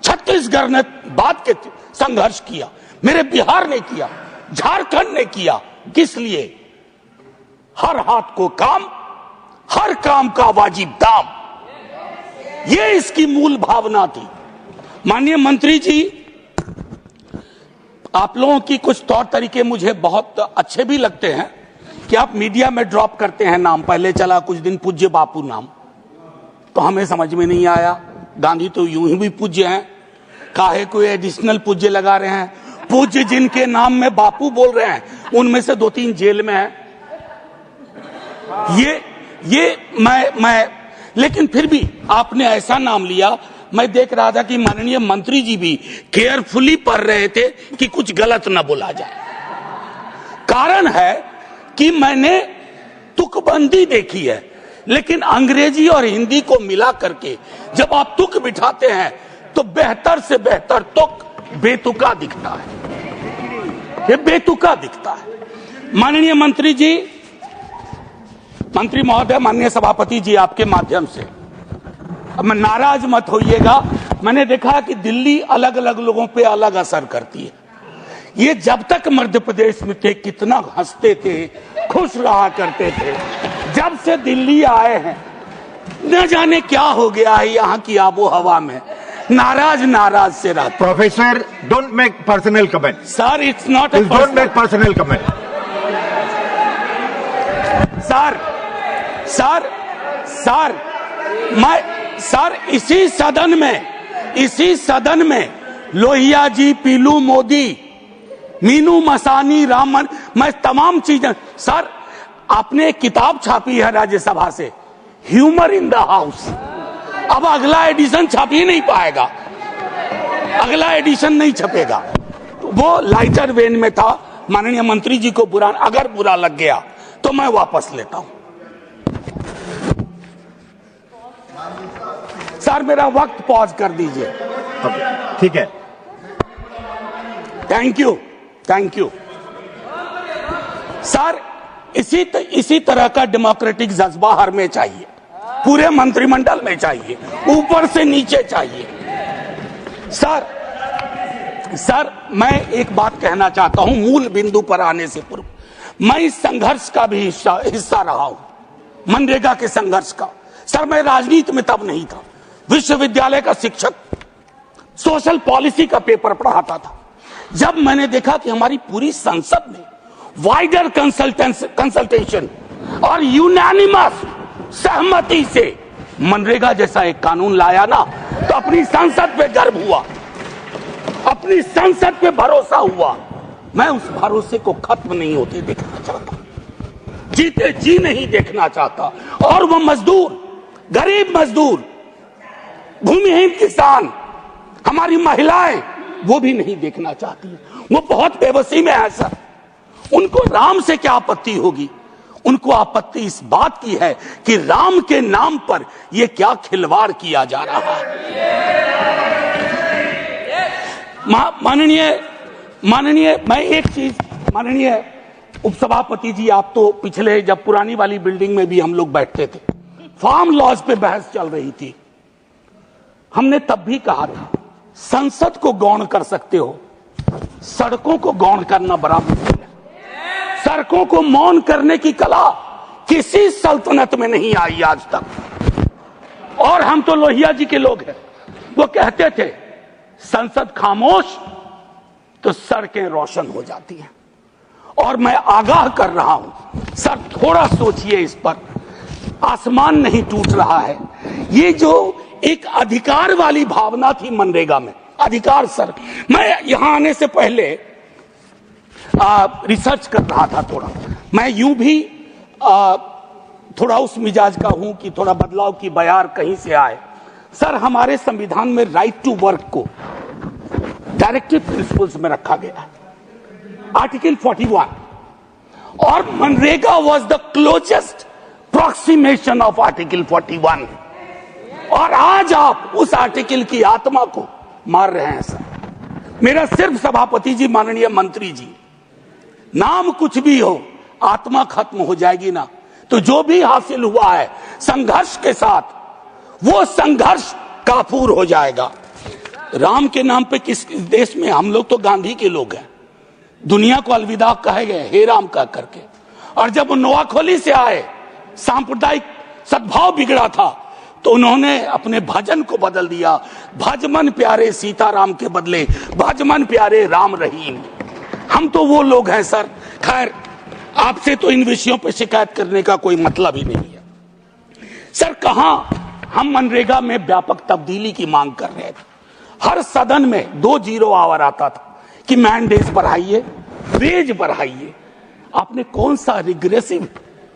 छत्तीसगढ़ ने बाद के संघर्ष किया, मेरे बिहार ने किया, झारखंड ने किया। किस लिए? हर हाथ को काम, हर काम का वाजिब दाम, ये इसकी मूल भावना थी। माननीय मंत्री जी, आप लोगों की कुछ तौर तरीके मुझे बहुत अच्छे भी लगते हैं कि आप मीडिया में ड्रॉप करते हैं नाम। पहले चला कुछ दिन पूज्य बापू नाम, तो हमें समझ में नहीं आया। गांधी तो यूं ही भी पूज्य हैं, काहे कोई एडिशनल पूज्य लगा रहे हैं? पूज्य जिनके नाम में बापू बोल रहे हैं, उनमें से 2-3 जेल में हैं। ये मैं लेकिन फिर भी आपने ऐसा नाम लिया। मैं देख रहा था कि माननीय मंत्री जी भी केयरफुली पढ़ रहे थे कि कुछ गलत ना बोला जाए। कारण है कि मैंने तुकबंदी देखी है, लेकिन अंग्रेजी और हिंदी को मिला करके जब आप तुक बिठाते हैं तो बेहतर से बेहतर तुक बेतुका दिखता है, ये बेतुका दिखता है। माननीय मंत्री जी, मंत्री महोदय, माननीय सभापति जी, आपके माध्यम से अब मैं नाराज मत होइएगा। मैंने देखा कि दिल्ली अलग अलग लोगों पे अलग असर करती है। ये जब तक मध्य प्रदेश में थे कितना हंसते थे, खुश रहा करते थे। जब से दिल्ली आए हैं न जाने क्या हो गया है यहाँ की आबो हवा में, नाराज से रहते। Professor, don't make personal comment sir, it's not don't make personal comment sir, इसी सदन में लोहिया जी, पीलू मोदी, मीनू मसानी, रामन, मैं तमाम चीजें। सर, आपने एक किताब छापी है राज्यसभा से, ह्यूमर इन द हाउस। अब अगला एडिशन छप ही नहीं पाएगा, अगला एडिशन नहीं छपेगा। वो लाइटर वेन में था। माननीय मंत्री जी को अगर बुरा लग गया तो मैं वापस लेता हूं। सर, मेरा वक्त पॉज कर दीजिए। ठीक है, थैंक यू सर। इसी तरह का डेमोक्रेटिक जज्बा हर में चाहिए, पूरे मंत्रिमंडल में चाहिए, ऊपर से नीचे चाहिए। सर, मैं एक बात कहना चाहता हूं मूल बिंदु पर आने से पूर्व। मैं इस संघर्ष का भी हिस्सा रहा हूं, मनरेगा के संघर्ष का। सर मैं राजनीति में तब नहीं था, विश्वविद्यालय का शिक्षक, सोशल पॉलिसी का पेपर पढ़ाता था। जब मैंने देखा कि हमारी पूरी संसद में वाइडर कंसल्टेशन और यूनानिमस सहमति से मनरेगा जैसा एक कानून लाया ना, तो अपनी संसद पे गर्व हुआ, अपनी संसद पे भरोसा हुआ। मैं उस भरोसे को खत्म नहीं होते देखना चाहता, जीते जी नहीं देखना चाहता। और वो मजदूर, गरीब मजदूर, भूमिहीन किसान, हमारी महिलाएं, वो भी नहीं देखना चाहती। वो बहुत बेबसी में है सर। उनको राम से क्या आपत्ति होगी? उनको आपत्ति इस बात की है कि राम के नाम पर यह क्या खिलवाड़ किया जा रहा है। माननीय मैं एक चीज, माननीय उपसभापति जी, आप तो पिछले जब पुरानी वाली बिल्डिंग में भी हम लोग बैठते थे, फार्म लॉज पे बहस चल रही थी, हमने तब भी कहा था संसद को गौण कर सकते हो, सड़कों को गौण करना बड़ा मुश्किल है। सड़कों को मौन करने की कला किसी सल्तनत में नहीं आई आज तक। और हम तो लोहिया जी के लोग हैं, वो कहते थे संसद खामोश तो सड़कें रोशन हो जाती हैं। और मैं आगाह कर रहा हूं सर, थोड़ा सोचिए इस पर, आसमान नहीं टूट रहा है। ये जो एक अधिकार वाली भावना थी मनरेगा में, अधिकार सर, मैं यहां आने से पहले रिसर्च कर रहा था थोड़ा, मैं यूं भी थोड़ा उस मिजाज का हूं कि थोड़ा बदलाव की बयार कहीं से आए। सर हमारे संविधान में राइट टू वर्क को डायरेक्टिव प्रिंसिपल्स में रखा गया है, आर्टिकल 41, और मनरेगा was the closest approximation of article 41। और आज आप उस आर्टिकल की आत्मा को मार रहे हैं सर। मेरा सिर्फ सभापति जी, माननीय मंत्री जी, नाम कुछ भी हो, आत्मा खत्म हो जाएगी ना, तो जो भी हासिल हुआ है संघर्ष के साथ, वो संघर्ष काफूर हो जाएगा। राम के नाम पे किस देश में, हम लोग तो गांधी के लोग हैं, दुनिया को अलविदा कहे गए हे राम का करके। और जब वो नोआखोली से आए, सांप्रदायिक सद्भाव बिगड़ा था, तो उन्होंने अपने भजन को बदल दिया, भजमन प्यारे सीताराम के बदले भजमन प्यारे राम रहीम। हम तो वो लोग हैं सर। खैर, आपसे तो इन विषयों पर शिकायत करने का कोई मतलब ही नहीं है सर। कहां हम मनरेगा में व्यापक तब्दीली की मांग कर रहे थे, हर सदन में 2 जीरो आवर आता था कि मैंडेज बढ़ाइए, वेज बढ़ाइए। आपने कौन सा रिग्रेसिव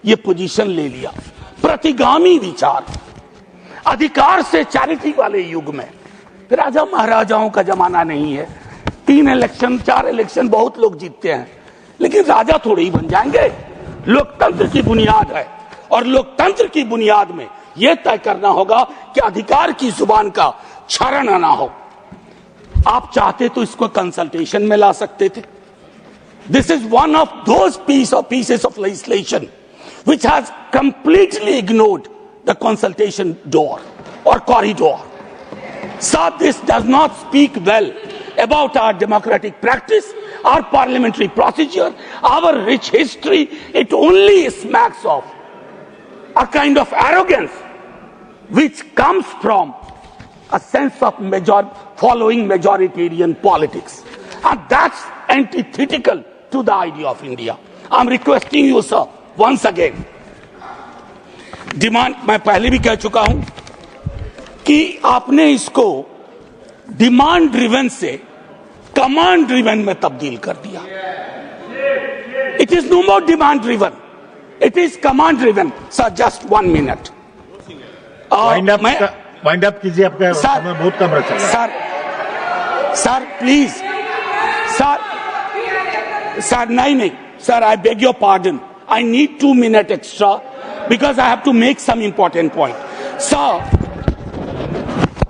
ये पोजीशन ले लिया, प्रतिगामी विचार, अधिकार से चैरिटी वाले युग में। राजा महाराजाओं का जमाना नहीं है, 3 इलेक्शन 4 इलेक्शन बहुत लोग जीतते हैं, लेकिन राजा थोड़े ही बन जाएंगे। लोकतंत्र की बुनियाद है, और लोकतंत्र की बुनियाद में यह तय करना होगा कि अधिकार की जुबान का क्षरण ना हो। आप चाहते तो इसको कंसल्टेशन में ला सकते थे। This is one of those pieces of legislation which has completely ignored the consultation door or corridor. So this does not speak well about our democratic practice, our parliamentary procedure, our rich history. It only smacks of a kind of arrogance which comes from a sense of following majoritarian politics, and that's antithetical to the idea of India. I'm requesting you sir, once again, demand, मैं पहले भी कह चुका हूं कि आपने इसको डिमांड ड्रिवन से कमांड ड्रिवन में तब्दील कर दिया। It is no more demand driven, it is command driven. Sir just 1 minute, wind up कीजिए, आपका समय बहुत कम रहा सर प्लीज सर नहीं sir, I beg your pardon, I need 2 minute extra because I have to make some important point. Sir,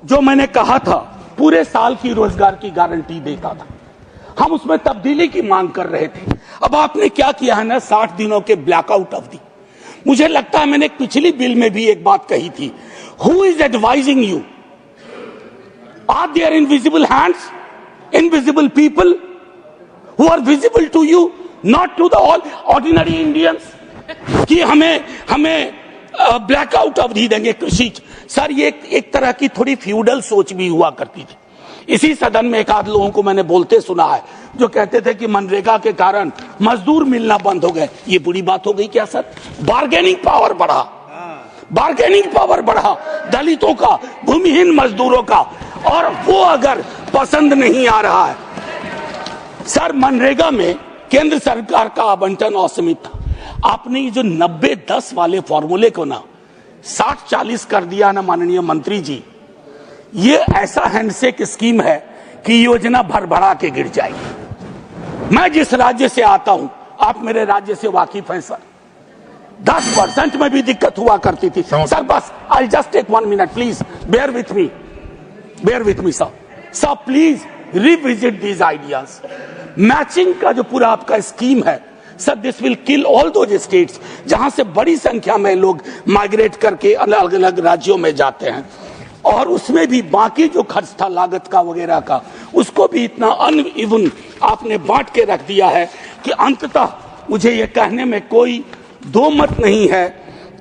जो मैंने कहा था पूरे साल की रोजगार की गारंटी देता था, हम उसमें तब्दीली की मांग कर रहे थे। अब आपने क्या किया है ना, 60 दिनों के ब्लैकआउट अवधि। मुझे लगता है मैंने पिछली बिल में भी एक बात कही थी, who is advising you? Are there invisible hands, invisible people who are visible to you, not to the all ordinary Indians? कि हमें ब्लैकआउट अवधि देंगे कृषि। सर ये एक तरह की थोड़ी फ्यूडल सोच भी हुआ करती थी। इसी सदन में एक आध लोगों को मैंने बोलते सुना है जो कहते थे कि मनरेगा के कारण मजदूर मिलना बंद हो गए। ये बुरी बात हो गई क्या सर? बार्गेनिंग पावर बढ़ा, बार्गेनिंग पावर बढ़ा दलितों का, भूमिहीन मजदूरों का, और वो अगर पसंद नहीं आ रहा है सर, मनरेगा में केंद्र सरकार का आवंटन असीमित था। आपने ये जो 90-10 वाले फॉर्मूले को ना 60-40 कर दिया ना माननीय मंत्री जी, ये ऐसा हैंडशेक स्कीम है कि योजना भरभरा के गिर जाएगी। मैं जिस राज्य से आता हूं, आप मेरे राज्य से वाकिफ हैं सर, 10% में भी दिक्कत हुआ करती थी सर। बस I just take 1 minute please, bear with me sir. Sir please revisit these ideas. Matching का जो पूरा आपका स्कीम है sir, this will kill all those states जहां से बड़ी संख्या में लोग माइग्रेट करके अलग अलग राज्यों में जाते हैं, और उसमें भी बाकी जो खर्च था लागत का वगैरह का, उसको भी इतना अनइवन आपने बांट के रख दिया है कि अंततः मुझे ये कहने में कोई दो मत नहीं है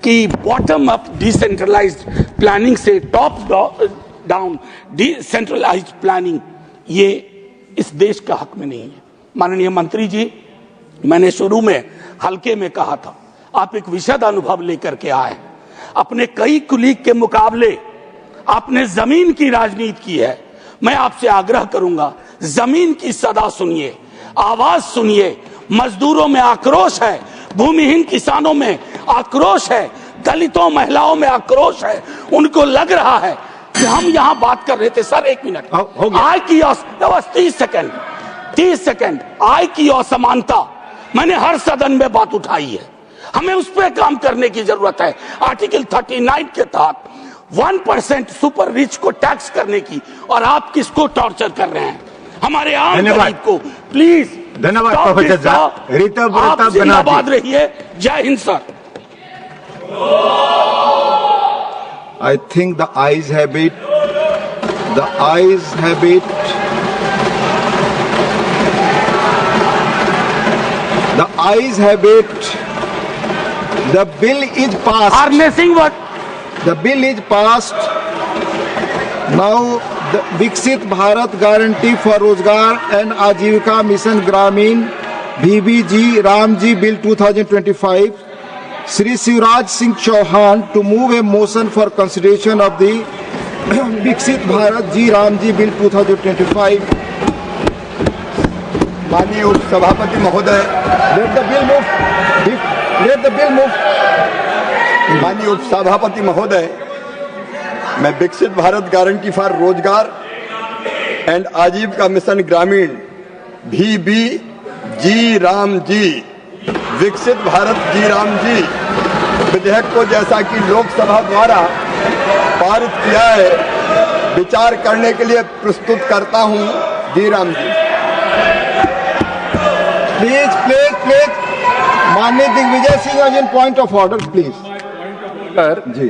कि बॉटम अप डिसेंट्रलाइज्ड प्लानिंग से टॉप डाउन डिसेंट्रलाइज्ड प्लानिंग ये इस देश का हक में नहीं है। माननीय मंत्री जी, मैंने शुरू में हल्के में कहा था, आप एक विशद अनुभव लेकर के आए। अपने कई कुलीग के मुकाबले आपने जमीन की राजनीति की है। मैं आपसे आग्रह करूंगा, जमीन की सदा सुनिए, आवाज सुनिए। मजदूरों में आक्रोश है, भूमिहीन किसानों में आक्रोश है, दलितों महिलाओं में आक्रोश है। उनको लग रहा है कि हम यहां बात कर रहे थे सर, 1 मिनट, आय की 30 सेकंड आय की असमानता मैंने हर सदन में बात उठाई है। हमें उस पर काम करने की जरूरत है। आर्टिकल 39 के तहत 1% सुपर रिच को टैक्स करने की, और आप किसको टॉर्चर कर रहे हैं? हमारे आम गरीब को। प्लीज धन्यवाद प्रोफेसर साहब। आप जिंदाबाद रहिए। जय Hind sir. I think the ayes have it. The ayes have it. The ayes have it. The bill is passed. Harnessing what? The bill is passed. Now the Viksit Bharat Guarantee for Rozgar and Ajivika Mission Gramin VBG Ramji Bill 2025. Shri Shivraj Singh Chauhan to move a motion for consideration of the Viksit Bharat Ji Ramji Bill 2025. माननीय उप सभापति महोदय, Let the bill move. Let the bill move. माननीय उप सभापति महोदय, मैं विकसित भारत गारंटी फॉर रोजगार एंड आजीविका मिशन ग्रामीण VBG राम जी, विकसित भारत जी राम जी विधेयक को जैसा कि लोकसभा द्वारा पारित किया है, विचार करने के लिए प्रस्तुत करता हूं। जी राम जी। Please. माननीय Digvijay Singh ji, point of order, please. Ji.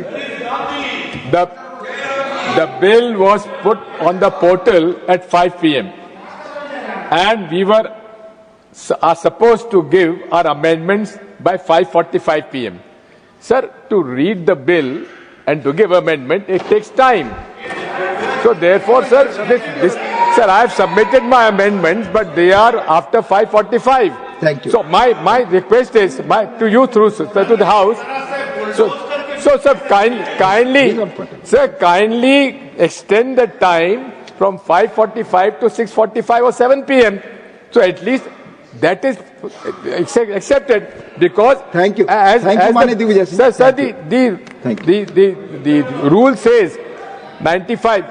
The bill was put on the portal at 5 p.m. and we are supposed to give our amendments by 5:45 p.m. Sir, to read the bill and to give amendment, it takes time. So therefore, sir, sir, I have submitted my amendments, but they are after 5:45. Thank you. So my request is to you through to the House. So sir, kindly extend the time from 5:45 to 6:45 or 7 p.m. So at least that is accepted, because thank you. Thank you, Mani Divijay Singh. Sir, the rule says 95.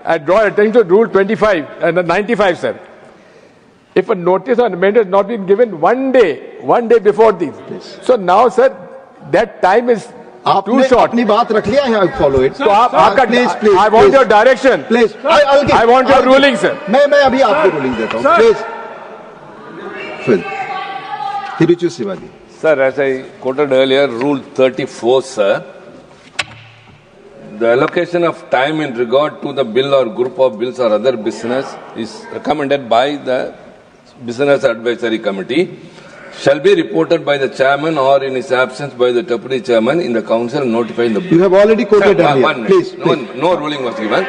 I draw attention to rule 25 and 95, sir. If a notice or amendment has not been given one day before this, so now, sir, that time is too short. अपनी बात रख लिया है, follow it. तो आपका please, I want your direction. Please, I want your ruling, sir. मैं अभी आपको ruling देता हूँ. Please. Tiruchu Sivaji. Sir, as I quoted earlier, Rule 34, sir, the allocation of time in regard to the bill or group of bills or other business is recommended by the Business Advisory Committee. shall be reported by the chairman or in his absence by the deputy chairman in the council notifying the. You have already quoted Sir, earlier. one minute. Please, please. No ruling was given.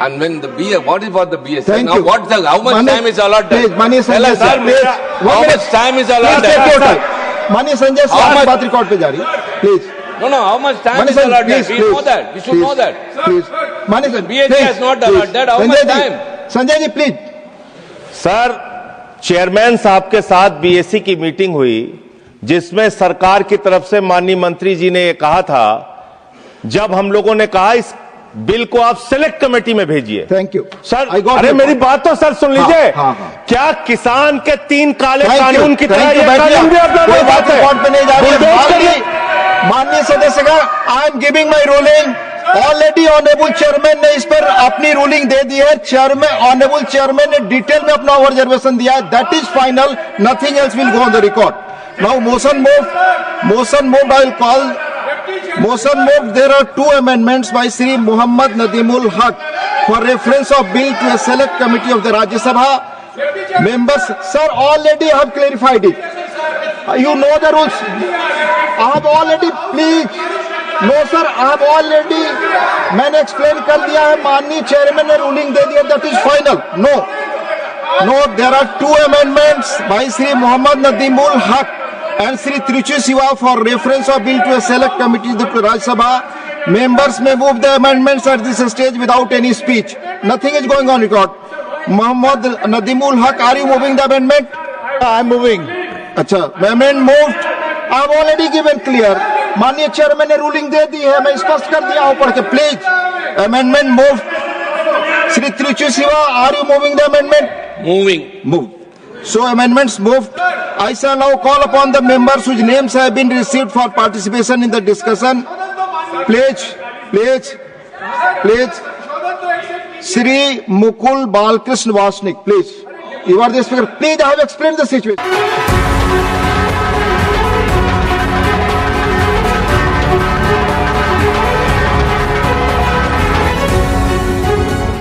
And when the BS, what is for the BS? Thank now you. how much Mani- time is allotted? Please, Mani Tell us, Sanjay sir, sir, please. how much time is allotted? Please take your time. Mani Sanjay sir, How आपकी much- बात रिकॉर्ड पे जा रही है. Please. No, how much time Mani is Sanjay, allotted? please, We please. know that. We should Please. know that. Please. Mani Sanjay, BSc please, has not please. allotted. How Sanjay much ji, time? Sanjay ji please. Sir, chairman साहब के साथ बीएससी की मीटिंग हुई जिसमें सरकार की तरफ से माननीय मंत्री जी ने ये कहा था, जब हम लोगों ने कहा इस बिल को आप सिलेक्ट कमेटी में भेजिए. Thank you sir, I got अरे your मेरी point. बात तो सर सुन लीजिए. हाँ, हाँ. क्या किसान के 3 काले Thank you. कानून की तरह Thank you, ये बैठिए. कानून भी अपना कोई बात है? रिकॉर्ड पे नहीं जा रही है. बुलडोज करिए. माननीय सदस्यगण, I am giving my ruling. Already honourable chairman ने इस पर अपनी रूलिंग दे दी है. ऑनरेबल चेयरमैन ने डिटेल में अपना ऑब्जर्वेशन दिया है. That is final. Nothing else will go on the record. Now motion move. I will call motion moved. There are 2 amendments by Sri Muhammad Nadimul Haq for reference of bill to a select committee of the Rajya Sabha members. Sir, already I have clarified it. You know the rules. I have already, please. No sir, I have already, मैंने explain कर दिया है. माननीय चेयरमैन ने रूलिंग दे दिया. That is final. No, there are 2 amendments by Sri Muhammad Nadimul Haq and Sri Tiruchi Siva for reference of bill to a select committee of the Rajya Sabha. Members may move the amendments at this stage without any speech. Nothing is going on record. Muhammad Nadimul Haq, are you moving the amendment? I am moving. अच्छा, amendment moved. I have already given clear. माननीय चेयरमैन ने रूलिंग दे दी है. मैं स्पष्ट कर दिया हूं पढ़ के. Please, amendment moved. Sri Tiruchi Siva, are you moving the amendment? Moving. Moved. So amendments moved. I shall now call upon the members whose names have been received for participation in the discussion. Please. Shri Mukul Balkrishna Vasnik, please. You are the speaker. Please, I have explained the situation.